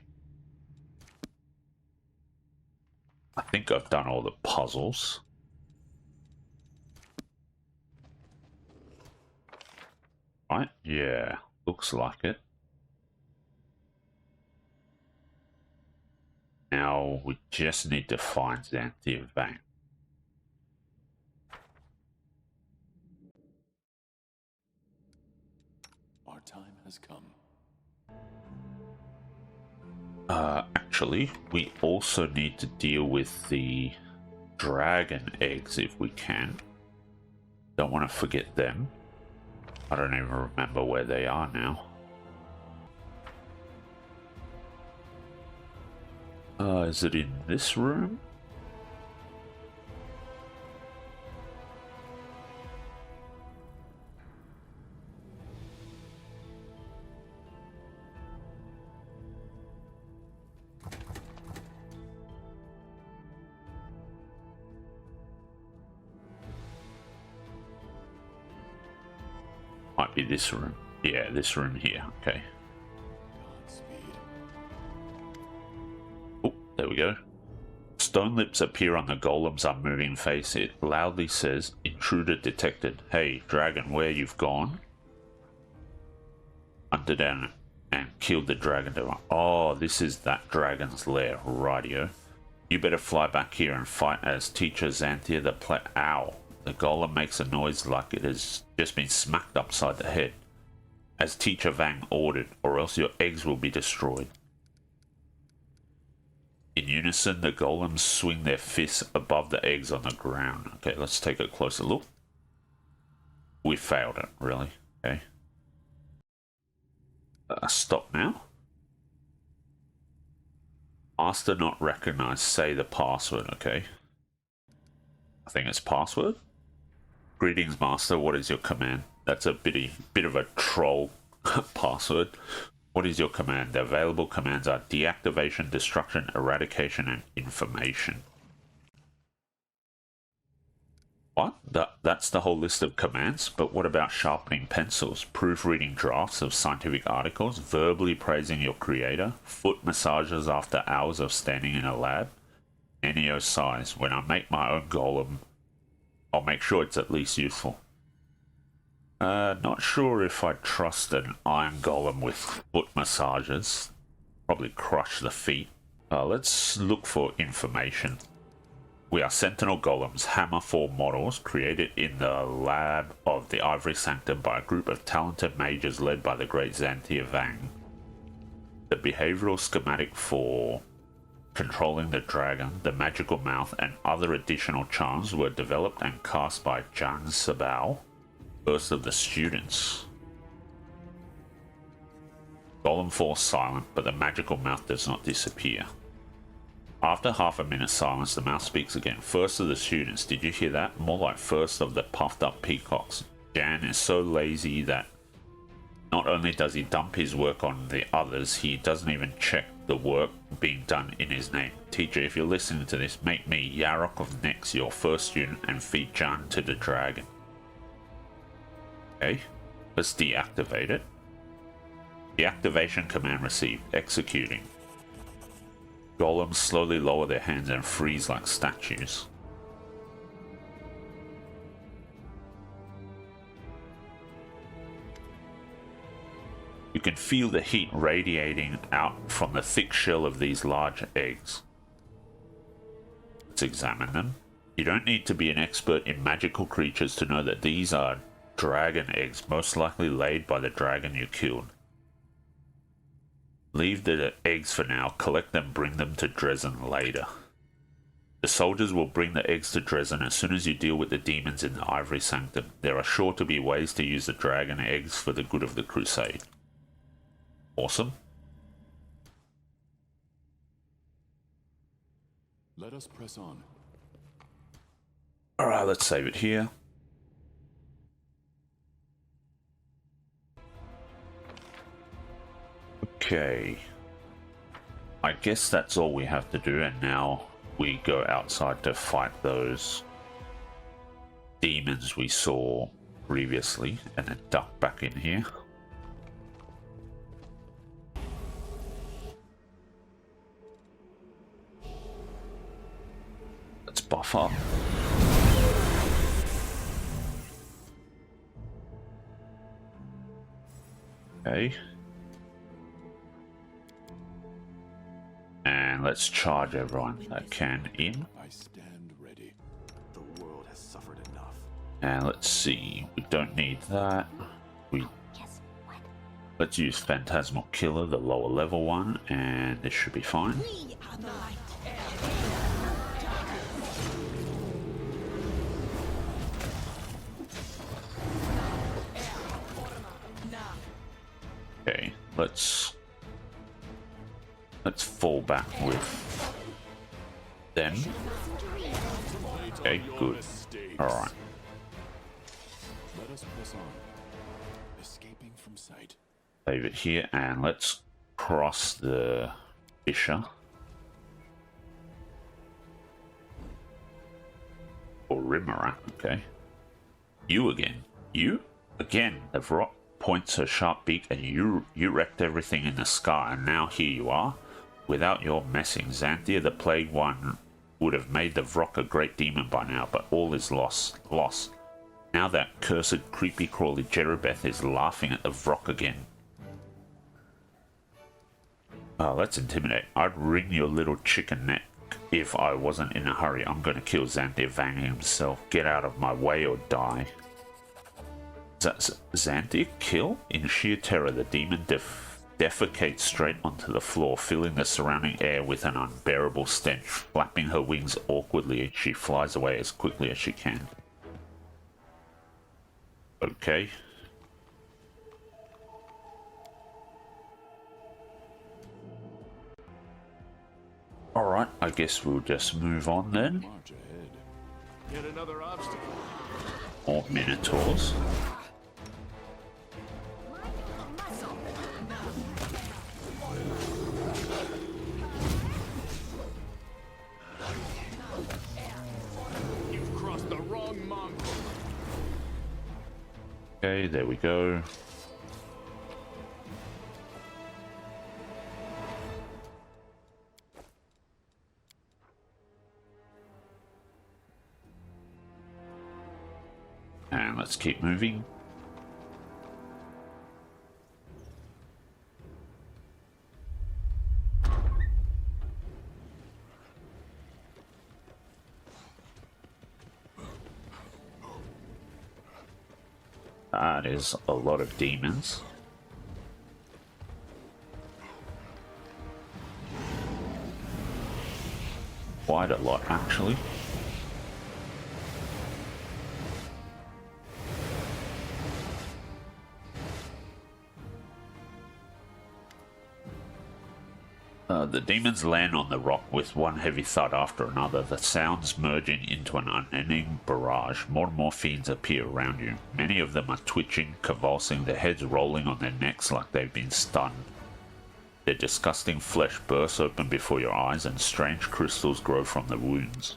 [SPEAKER 1] I think I've done all the puzzles. Right? Yeah, looks like it. Now we just need to find Xanthir Vang.
[SPEAKER 2] Our time has come.
[SPEAKER 1] Actually, we also need to deal with the dragon eggs if we can. Don't want to forget them. I don't even remember where they are now. Is it in this room? Might be this room. Yeah, this room here. Okay.
[SPEAKER 2] Godspeed.
[SPEAKER 1] Oh, there we go. Stone lips appear on the golem's unmoving face. It loudly says, "Intruder detected. Hey, dragon, where you've gone?" Hunted down and killed the dragon. Oh, this is that dragon's lair. Rightio. You better fly back here and fight as Teacher Xanthir the Ow. The golem makes a noise like it has just been smacked upside the head, as Teacher Vang ordered, or else your eggs will be destroyed. In unison, the golems swing their fists above the eggs on the ground. Okay, let's take a closer look. We failed it, really. Okay. Stop now. Master not recognized. Say the password, okay. I think it's password. Greetings, Master. What is your command? That's a bit of a troll password. What is your command? The available commands are deactivation, destruction, eradication, and information. What? That's the whole list of commands? But what about sharpening pencils, proofreading drafts of scientific articles, verbally praising your creator, foot massages after hours of standing in a lab? Ennio sighs. When I make my own golem, I'll make sure it's at least useful. Not sure if I trust an iron golem with foot massages. Probably crush the feet. Let's look for information. We are Sentinel Golems, Hammer 4 models created in the lab of the Ivory Sanctum by a group of talented mages led by the great Xanthir Vang. The behavioral schematic for controlling the dragon, the magical mouth, and other additional charms were developed and cast by Xanthir Vang, first of the students. Golem falls silent, but the magical mouth does not disappear. After half a minute's silence, the mouse speaks again. First of the students, did you hear that? More like first of the puffed up peacocks. Jan is so lazy that not only does he dump his work on the others, he doesn't even check the work being done in his name. Teacher, if you're listening to this, make me, Yarok of Nex, your first student and feed Jan to the dragon. Okay, let's deactivate it. Deactivation command received. Executing. Golems slowly lower their hands and freeze like statues. You can feel the heat radiating out from the thick shell of these large eggs. Let's examine them. You don't need to be an expert in magical creatures to know that these are dragon eggs, most likely laid by the dragon you killed. Leave the eggs for now, collect them, bring them to Dresden later. The soldiers will bring the eggs to Dresden as soon as you deal with the demons in the Ivory Sanctum. There are sure to be ways to use the dragon eggs for the good of the crusade. Awesome.
[SPEAKER 2] Let us press on.
[SPEAKER 1] Alright, let's save it here. Okay, I guess that's all we have to do, and now we go outside to fight those demons we saw previously, and then duck back in here. Let's buff up. Okay. And let's charge everyone that can in.
[SPEAKER 2] I stand ready.
[SPEAKER 5] The world has suffered enough.
[SPEAKER 1] And let's see, we don't need that.
[SPEAKER 4] Guess what?
[SPEAKER 1] Let's use Phantasmal Killer, the lower level one, and this should be fine.
[SPEAKER 3] We are the light.
[SPEAKER 1] Okay, let's fall back with them. Okay, good. Alright.
[SPEAKER 2] Let us press on. Escaping from sight.
[SPEAKER 1] Save it here, and let's cross the fissure. Or Rimmerat, okay. You again. You? Again, the rock points her sharp beak, and you wrecked everything in the sky, and now here you are. Without your messing, Xanthir, the Plague One would have made the Vrock a great demon by now, but all is lost. Now that cursed creepy crawly Jerubeth is laughing at the Vrock again. Oh, let's intimidate. I'd wring your little chicken neck if I wasn't in a hurry. I'm gonna kill Xanthir Vang himself. Get out of my way or die. Xanthir kill? In sheer terror, the demon defecates straight onto the floor, filling the surrounding air with an unbearable stench. Flapping her wings awkwardly, she flies away as quickly as she can. Okay. Alright, I guess we'll just move on then.
[SPEAKER 2] March ahead.
[SPEAKER 5] Yet another obstacle.
[SPEAKER 1] More Minotaurs.
[SPEAKER 2] young mongrel.
[SPEAKER 1] Okay, there we go. And let's keep moving. That is a lot of demons. Quite a lot, actually. The demons land on the rock with one heavy thud after another, the sounds merging into an unending barrage. More and more fiends appear around you. Many of them are twitching, convulsing, their heads rolling on their necks like they've been stunned. Their disgusting flesh bursts open before your eyes and strange crystals grow from the wounds.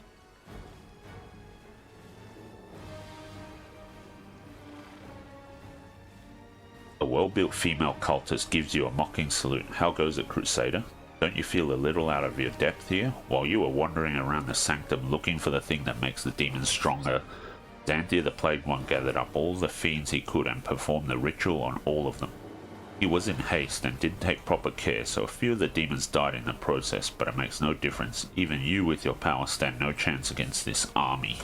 [SPEAKER 1] A well-built female cultist gives you a mocking salute. How goes it, Crusader? Don't you feel a little out of your depth here? While you were wandering around the sanctum looking for the thing that makes the demons stronger, Xanthir the Plagued One gathered up all the fiends he could and performed the ritual on all of them. He was in haste and didn't take proper care, so a few of the demons died in the process, but it makes no difference. Even you with your power stand no chance against this army.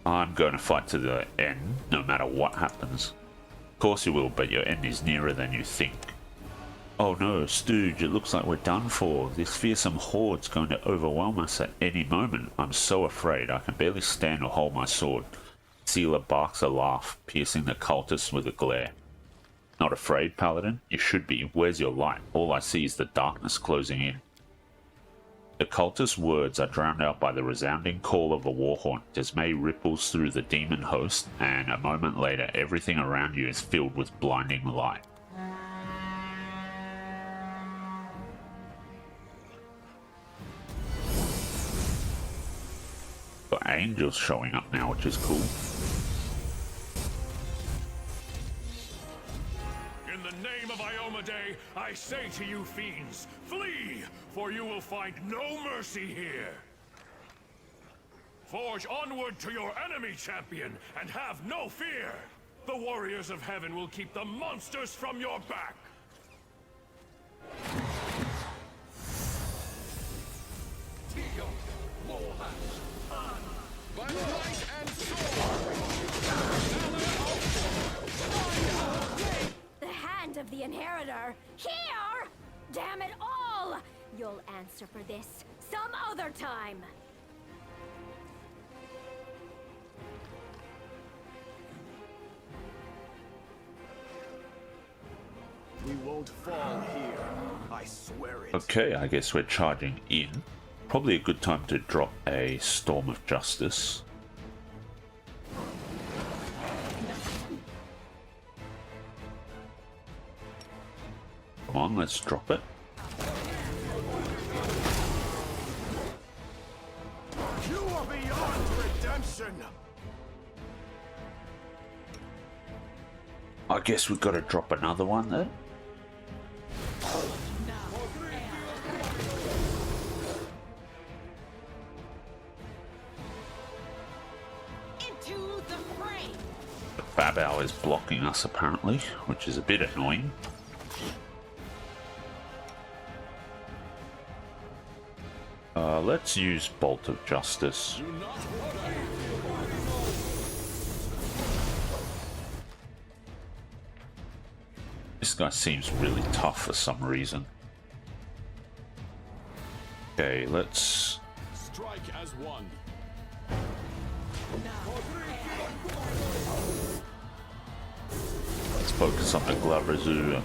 [SPEAKER 1] I'm going to fight to the end, no matter what happens. Of course you will, but your end is nearer than you think. Oh no, Stooge, it looks like we're done for. This fearsome horde's going to overwhelm us at any moment. I'm so afraid. I can barely stand or hold my sword. Sealer barks a laugh, piercing the cultist with a glare. Not afraid, Paladin? You should be. Where's your light? All I see is the darkness closing in. The cultist's words are drowned out by the resounding call of a warhorn. Dismay ripples through the demon host, and a moment later everything around you is filled with blinding light. Got angels showing up now, which is cool.
[SPEAKER 2] In the name of Iomedae, I say to you fiends, flee, for you will find no mercy here. Forge onward to your enemy, champion, and have no fear. The warriors of heaven will keep the monsters from your back. By right and sword!
[SPEAKER 6] The hand of the inheritor! Here! Damn it all! You'll answer for this some other time!
[SPEAKER 5] We won't fall here. I swear it.
[SPEAKER 1] Okay, I guess we're charging in. Probably a good time to drop a Storm of Justice. Come on, let's drop it.
[SPEAKER 5] You are beyond redemption.
[SPEAKER 1] I guess we've got to drop another one then.
[SPEAKER 3] Into the fray.
[SPEAKER 1] Babao is blocking us apparently, which is a bit annoying. Let's use Bolt of Justice. This guy seems really tough for some reason. Okay, let's...
[SPEAKER 2] Strike as one.
[SPEAKER 1] Let's focus on the Glabrazu.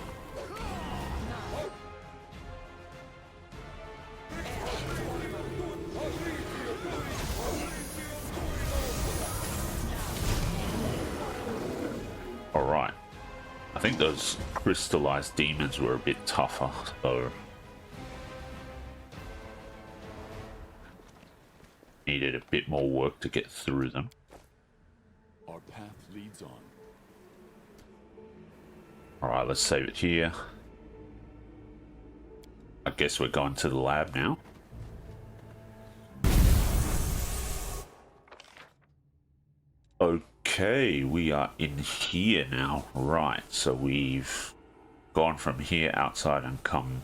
[SPEAKER 1] Alright. I think those crystallized demons were a bit tougher, so... needed a bit more work to get through them.
[SPEAKER 2] Our path leads on.
[SPEAKER 1] Alright, let's save it here. I guess we're going to the lab now. Okay, we are in here now. Right, so we've gone from here outside and come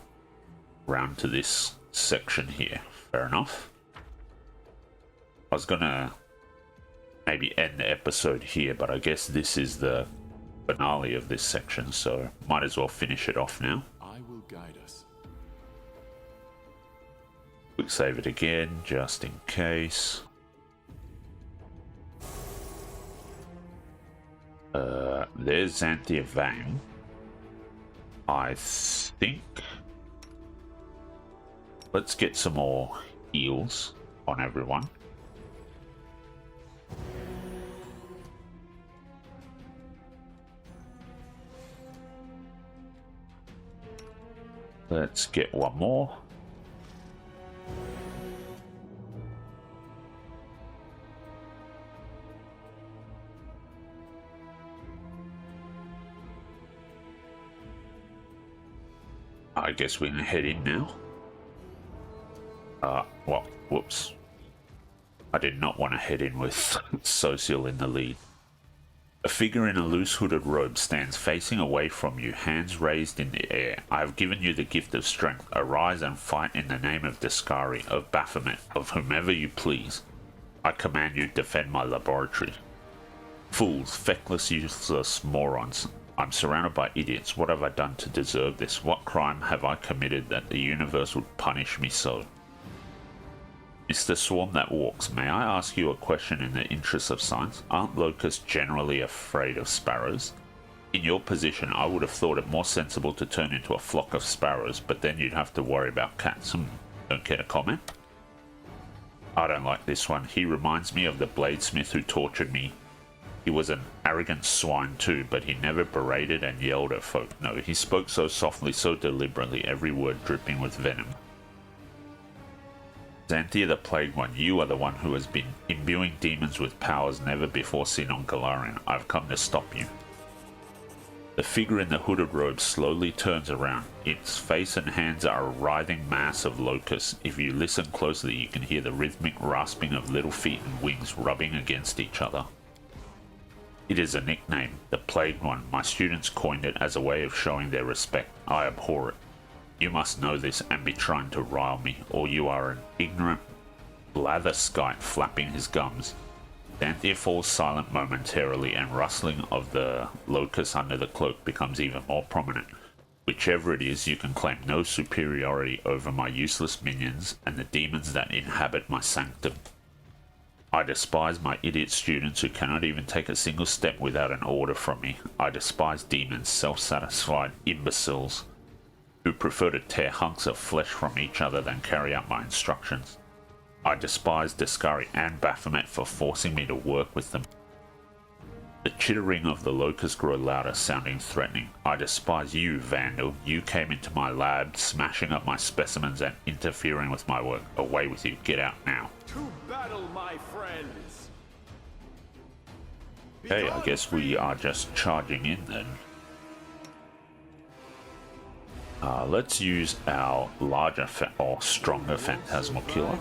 [SPEAKER 1] round to this section here. Fair enough. I was gonna maybe end the episode here, but I guess this is the finale of this section, so might as well finish it off now.
[SPEAKER 2] I will guide us.
[SPEAKER 1] Quick save it again, just in case. There's Xanthir Vang. I think... Let's get some more heals on everyone. Let's get one more. I guess we can head in now. Well, whoops. I did not want to head in with Social in the lead. A figure in a loose hooded robe stands facing away from you, hands raised in the air. I have given you the gift of strength. Arise and fight in the name of Discari, of Baphomet, of whomever you please. I command you defend my laboratory. Fools, feckless, useless morons. I'm surrounded by idiots. What have I done to deserve this? What crime have I committed that the universe would punish me so? Mr. Swarm that walks, may I ask you a question in the interest of science? Aren't locusts generally afraid of sparrows? In your position, I would have thought it more sensible to turn into a flock of sparrows, but then you'd have to worry about cats. Don't care to comment? I don't like this one. He reminds me of the bladesmith who tortured me. He was an arrogant swine too, but he never berated and yelled at folk. No, he spoke so softly, so deliberately, every word dripping with venom. Xanthir the Plagued One, you are the one who has been imbuing demons with powers never before seen on Galarian. I've come to stop you. The figure in the hooded robe slowly turns around. Its face and hands are a writhing mass of locusts. If you listen closely, you can hear the rhythmic rasping of little feet and wings rubbing against each other. It is a nickname, the Plagued One. My students coined it as a way of showing their respect. I abhor it. You must know this and be trying to rile me, or you are an ignorant blatherskite flapping his gums. Xanthir falls silent momentarily, and rustling of the locust under the cloak becomes even more prominent. Whichever it is, you can claim no superiority over my useless minions and the demons that inhabit my sanctum. I despise my idiot students who cannot even take a single step without an order from me. I despise demons, self-satisfied imbeciles who prefer to tear hunks of flesh from each other than carry out my instructions. I despise Discari and Baphomet for forcing me to work with them. The chittering of the locusts grow louder, sounding threatening. I despise you, Vandal. You came into my lab, smashing up my specimens and interfering with my work. Away with you. Get out now.
[SPEAKER 5] To battle, my friends!
[SPEAKER 1] Okay, I guess we are just charging in then. Let's use our larger or stronger Phantasmal Killer.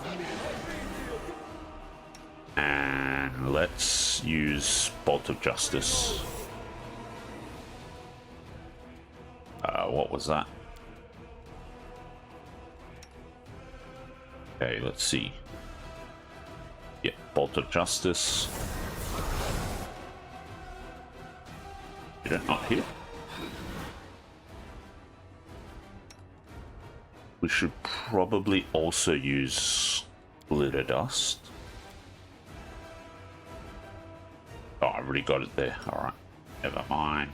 [SPEAKER 1] And let's use Bolt of Justice. What was that? Okay, let's see. Yeah, Bolt of Justice. Did it not hit? We should probably also use Glitter Dust. Oh, I already got it there. Alright, never mind.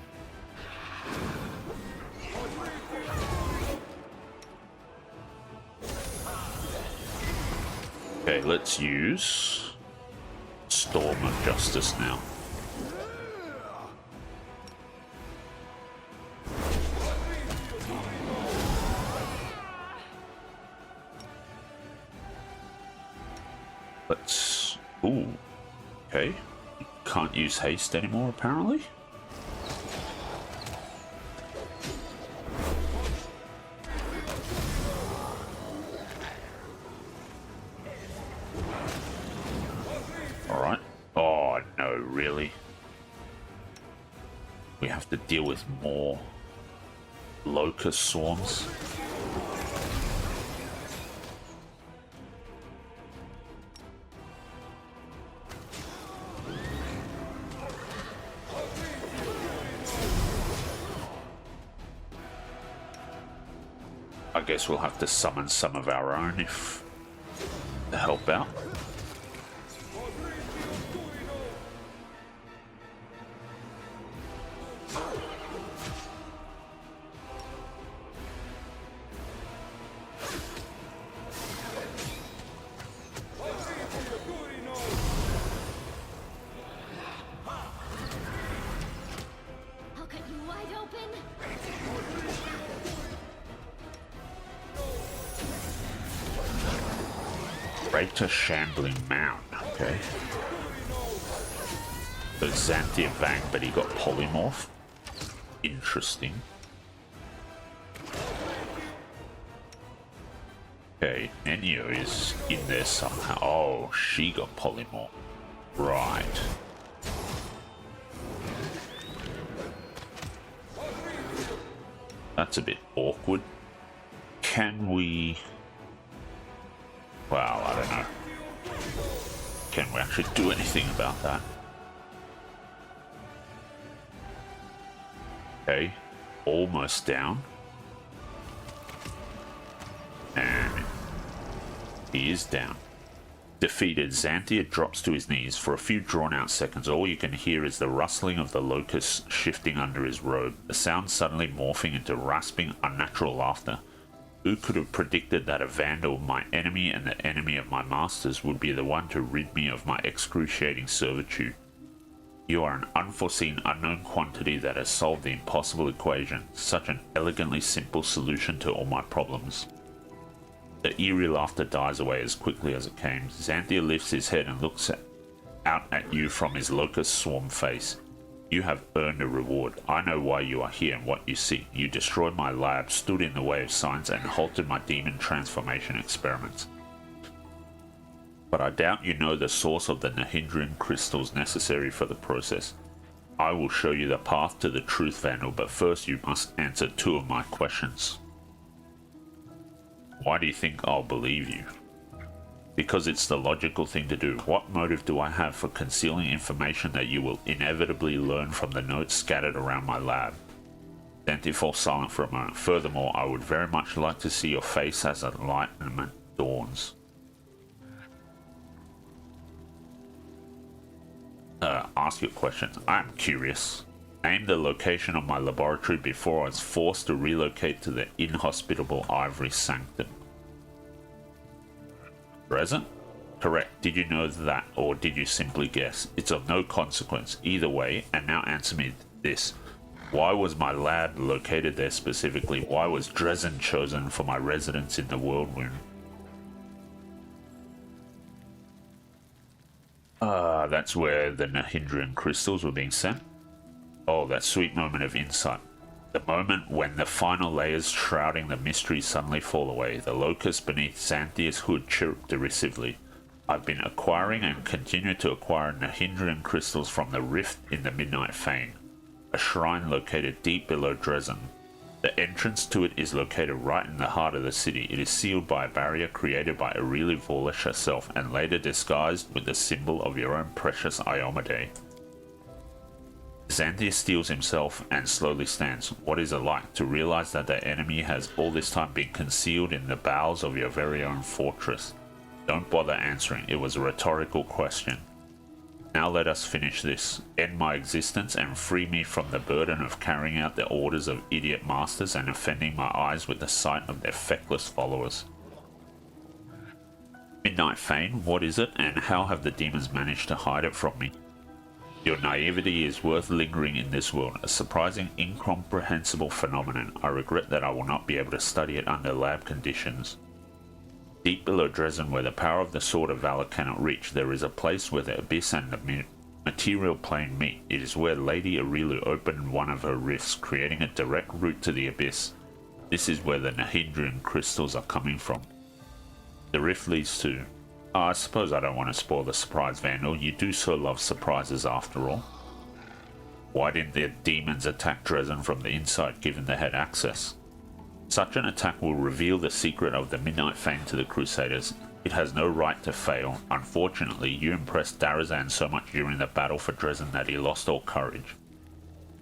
[SPEAKER 1] Okay, let's use Storm of Justice now. Let's... Ooh. Okay. Can't use haste anymore, apparently. Alright. Oh, no, really? We have to deal with more locust swarms. I guess we'll have to summon some of our own if to help out.
[SPEAKER 4] I'll cut you wide open.
[SPEAKER 1] Greater Shambling Mound, okay. So Xanthir Vang, but he got polymorph. Interesting. Okay, Enyo is in there somehow. Oh, she got polymorph. Right. That's a bit awkward. Can we... Well, I don't know. Can we actually do anything about that? Okay, almost down. And he is down. Defeated, Xanthir drops to his knees. For a few drawn-out seconds, all you can hear is the rustling of the locusts shifting under his robe, the sound suddenly morphing into rasping, unnatural laughter. Who could have predicted that a vandal, my enemy and the enemy of my masters, would be the one to rid me of my excruciating servitude? You are an unforeseen, unknown quantity that has solved the impossible equation, such an elegantly simple solution to all my problems. The eerie laughter dies away as quickly as it came. Xanthir lifts his head and looks out at you from his locust swarm face. You have earned a reward. I know why you are here and what you seek. You destroyed my lab, stood in the way of science, and halted my demon transformation experiments. But I doubt you know the source of the Nahindran crystals necessary for the process. I will show you the path to the truth, Vandal, but first you must answer 2 of my questions. Why do you think I'll believe you? Because it's the logical thing to do. What motive do I have for concealing information that you will inevitably learn from the notes scattered around my lab? Xanthir falls silent for a moment. Furthermore, I would very much like to see your face as enlightenment dawns. Ask your questions. I am curious. Name the location of my laboratory before I was forced to relocate to the inhospitable Ivory Sanctum. Present? Correct. Did you know that, or did you simply guess? It's of no consequence either way, and now answer me this. Why was my lab located there specifically? Why was Dresden chosen for my residence in the Whirlwind? That's where the Nahindran crystals were being sent. Oh, that sweet moment of insight. The moment when the final layers shrouding the mystery suddenly fall away. The locusts beneath Xanthir's hood chirp derisively. I've been acquiring and continue to acquire Nahindran crystals from the rift in the Midnight Fane, a shrine located deep below Dresden. The entrance to it is located right in the heart of the city. It is sealed by a barrier created by Aurelia Vorlish herself and later disguised with the symbol of your own precious Iomade. Xanthir steels himself and slowly stands. What is it like to realize that the enemy has all this time been concealed in the bowels of your very own fortress? Don't bother answering. It was a rhetorical question. Now let us finish this. End my existence and free me from the burden of carrying out the orders of idiot masters and offending my eyes with the sight of their feckless followers. Midnight Fane, what is it, and how have the demons managed to hide it from me? Your naivety is worth lingering in this world, a surprising, incomprehensible phenomenon. I regret that I will not be able to study it under lab conditions. Deep below Dresden, where the power of the Sword of Valor cannot reach, there is a place where the abyss and the material plane meet. It is where Lady Aurilu opened one of her rifts, creating a direct route to the abyss. This is where the Nahindrian crystals are coming from. The rift leads to... I suppose I don't want to spoil the surprise, Vandal. You do so love surprises after all. Why didn't the demons attack Dresden from the inside, given they had access? Such an attack will reveal the secret of the Midnight Fane to the Crusaders. It has no right to fail. Unfortunately, you impressed Darazan so much during the battle for Dresden that he lost all courage.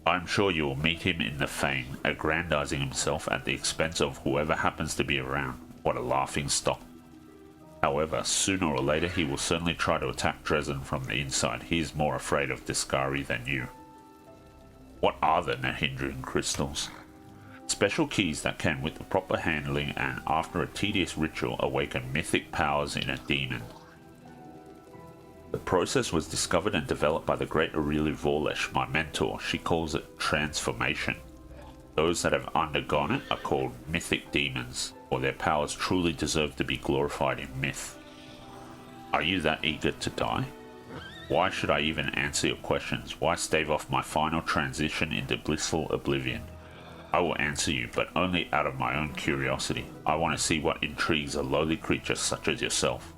[SPEAKER 1] I am sure you will meet him in the Fane, aggrandizing himself at the expense of whoever happens to be around. What a laughing stock. However, sooner or later he will certainly try to attack Dresden from the inside. He is more afraid of Discari than you. What are the Nahindrian crystals? Special keys that can, with the proper handling and after a tedious ritual, awaken mythic powers in a demon. The process was discovered and developed by the great Aurilu Vorlesh, my mentor. She calls it transformation. Those that have undergone it are called mythic demons, or their powers truly deserve to be glorified in myth. Are you that eager to die? Why should I even answer your questions? Why stave off my final transition into blissful oblivion? I will answer you, but only out of my own curiosity. I want to see what intrigues a lowly creature such as yourself.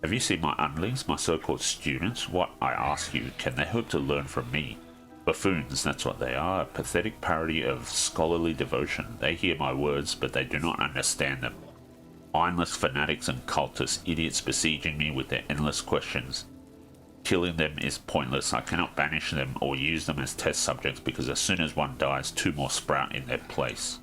[SPEAKER 1] Have you seen my underlings, my so-called students? What, I ask you, can they hope to learn from me? Buffoons, that's what they are, a pathetic parody of scholarly devotion. They hear my words, but they do not understand them. Mindless fanatics and cultists, idiots besieging me with their endless questions. Killing them is pointless. I cannot banish them or use them as test subjects because as soon as one dies, two more sprout in their place.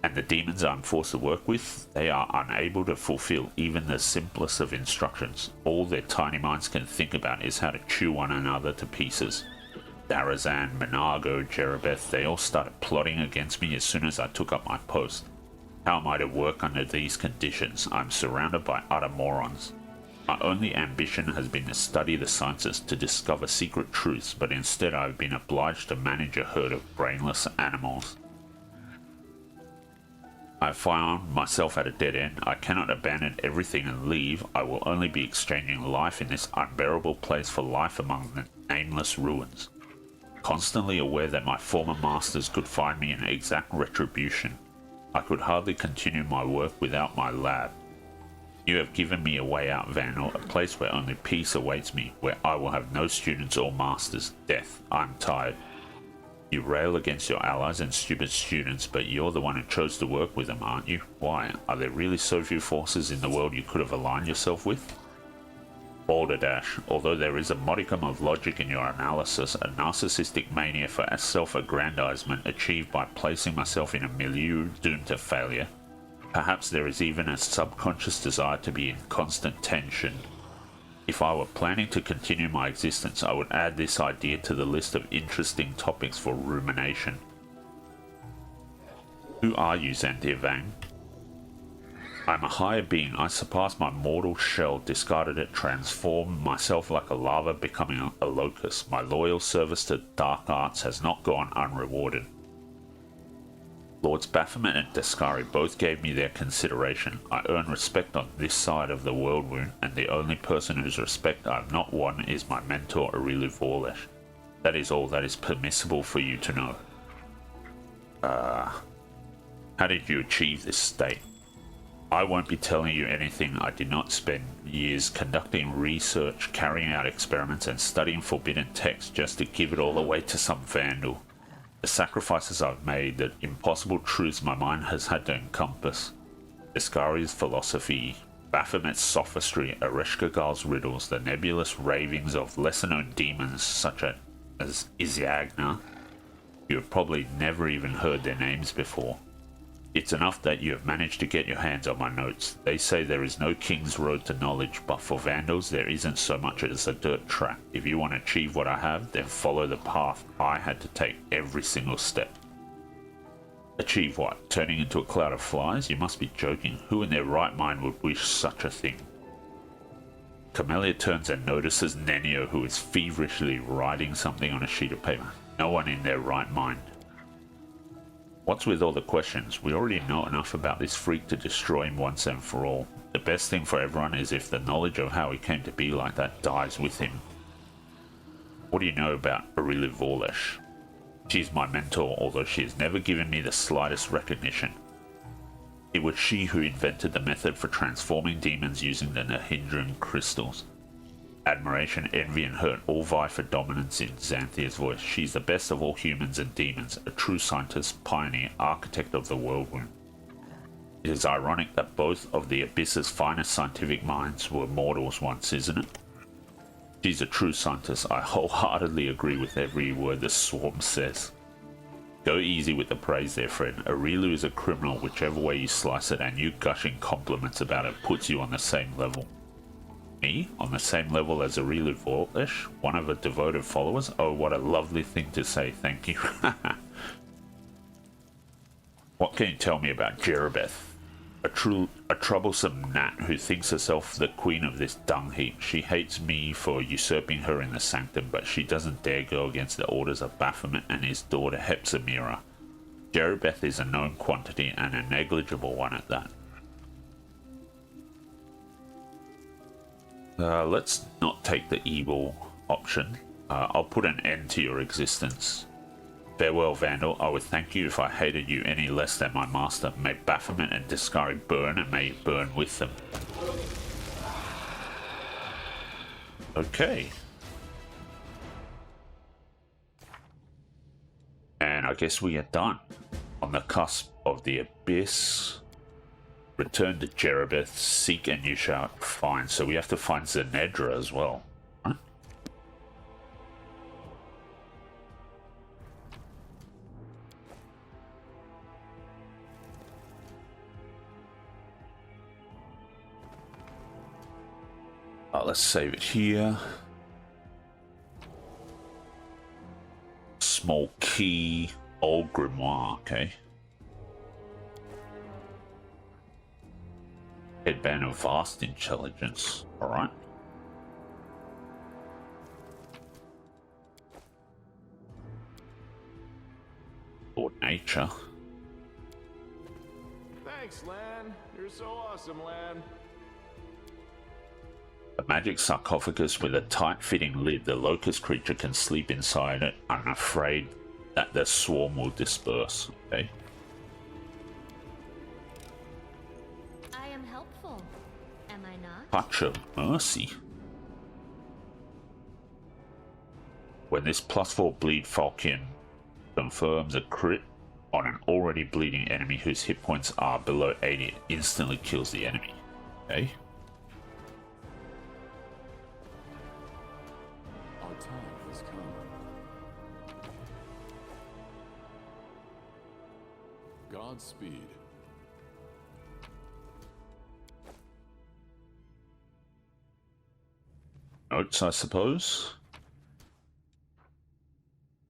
[SPEAKER 1] And the demons I'm forced to work with, they are unable to fulfill even the simplest of instructions. All their tiny minds can think about is how to chew one another to pieces. Darazan, Menago, Jerebeth, they all started plotting against me as soon as I took up my post. How am I to work under these conditions? I'm surrounded by utter morons. My only ambition has been to study the sciences to discover secret truths, but instead I have been obliged to manage a herd of brainless animals. I found myself at a dead end. I cannot abandon everything and leave. I will only be exchanging life in this unbearable place for life among the nameless ruins. Constantly aware that my former masters could find me in exact retribution, I could hardly continue my work without my lab. You have given me a way out, Vandal, a place where only peace awaits me, where I will have no students or masters. Death. I'm tired. You rail against your allies and stupid students, but you're the one who chose to work with them, aren't you? Why? Are there really so few forces in the world you could have aligned yourself with? Balderdash, although there is a modicum of logic in your analysis, a narcissistic mania for self-aggrandizement achieved by placing myself in a milieu doomed to failure. Perhaps there is even a subconscious desire to be in constant tension. If I were planning to continue my existence, I would add this idea to the list of interesting topics for rumination. Who are you, Xanthir Vang? I'm a higher being. I surpassed my mortal shell, discarded it, transformed myself like a lava, becoming a locust. My loyal service to dark arts has not gone unrewarded. Lords Baphomet and Discari both gave me their consideration. I earn respect on this side of the world wound, and the only person whose respect I have not won is my mentor Aurilu Vorlesh. That is all that is permissible for you to know. How did you achieve this state? I won't be telling you anything. I did not spend years conducting research, carrying out experiments, and studying forbidden texts just to give it all away to some vandal. The sacrifices I've made, the impossible truths my mind has had to encompass, Discari's philosophy, Baphomet's sophistry, Ereshkigal's riddles, the nebulous ravings of lesser-known demons such as Iziagna. You have probably never even heard their names before. It's enough that you have managed to get your hands on my notes. They say there is no king's road to knowledge, but for vandals there isn't so much as a dirt track. If you want to achieve what I have, then follow the path I had to take every single step. Achieve what? Turning into a cloud of flies? You must be joking. Who in their right mind would wish such a thing? Camellia turns and notices Nenio, who is feverishly writing something on a sheet of paper. No one in their right mind. What's with all the questions? We already know enough about this freak to destroy him once and for all. The best thing for everyone is if the knowledge of how he came to be like that dies with him. What do you know about Ivory Sanctum? She's my mentor, although she has never given me the slightest recognition. It was she who invented the method for transforming demons using the Nahindran crystals. Admiration, envy, and hurt all vie for dominance in Xanthir's voice. She's the best of all humans and demons, a true scientist, pioneer, architect of the world womb. It is ironic that both of the Abyss's finest scientific minds were mortals once, isn't it? She's a true scientist. I wholeheartedly agree with every word the swarm says. Go easy with the praise there, friend. Arilu is a criminal whichever way you slice it, and you gushing compliments about it puts you on the same level. Me? On the same level as Ivory Sanctum? One of her devoted followers? Oh, what a lovely thing to say, thank you. What can you tell me about Jeribeth? A troublesome gnat who thinks herself the queen of this dung heap. She hates me for usurping her in the sanctum, but she doesn't dare go against the orders of Baphomet and his daughter Hepzibah. Jeribeth is a known quantity, and a negligible one at that. Let's not take the evil option. I'll put an end to your existence. Farewell, Vandal. I would thank you if I hated you any less than my master. May Baphomet and Discari burn, and may you burn with them. Okay. And I guess we are done. On the cusp of the Abyss. Return to Jeribeth, seek and you shall find. So we have to find Zenedra as well. Right? Let's save it here. Small key, old grimoire, okay. Headband of vast intelligence, alright. Or nature.
[SPEAKER 5] Thanks, Lan. You're so awesome, Lan.
[SPEAKER 1] A magic sarcophagus with a tight-fitting lid. The locust creature can sleep inside it, unafraid that the swarm will disperse. Okay.
[SPEAKER 4] I am helpful, am I not?
[SPEAKER 1] Touch of mercy. When this +4 bleed Falcon confirms a crit on an already bleeding enemy whose hit points are below 80, it instantly kills the enemy. Okay.
[SPEAKER 7] Our time has come. Godspeed.
[SPEAKER 1] Notes, I suppose.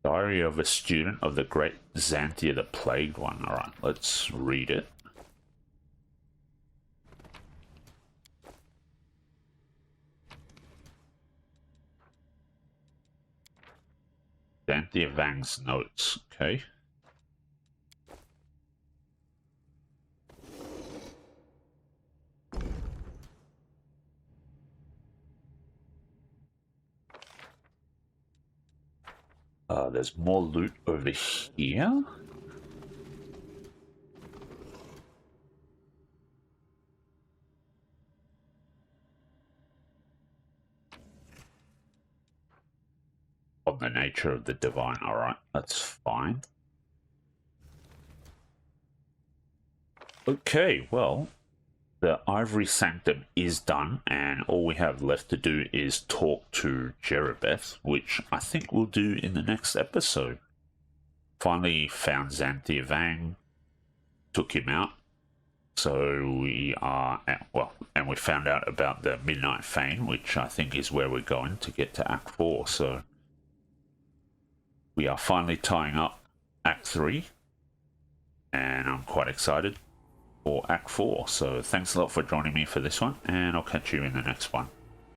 [SPEAKER 1] Diary of a student of the great Xanthir the Plagued One. Alright, let's read it. Xanthir Vang's notes, okay. There's more loot over here. On the nature of the divine, alright, that's fine. Okay, well, the Ivory Sanctum is done, and all we have left to do is talk to Jeribeth, which I think we'll do in the next episode. Finally found Xanthir Vang, took him out, so we are at, well, and we found out about the Midnight Fane, which I think is where we're going to get to Act 4, so we are finally tying up Act 3, and I'm quite excited for Act 4. So thanks a lot for joining me for this one, and I'll catch you in the next one.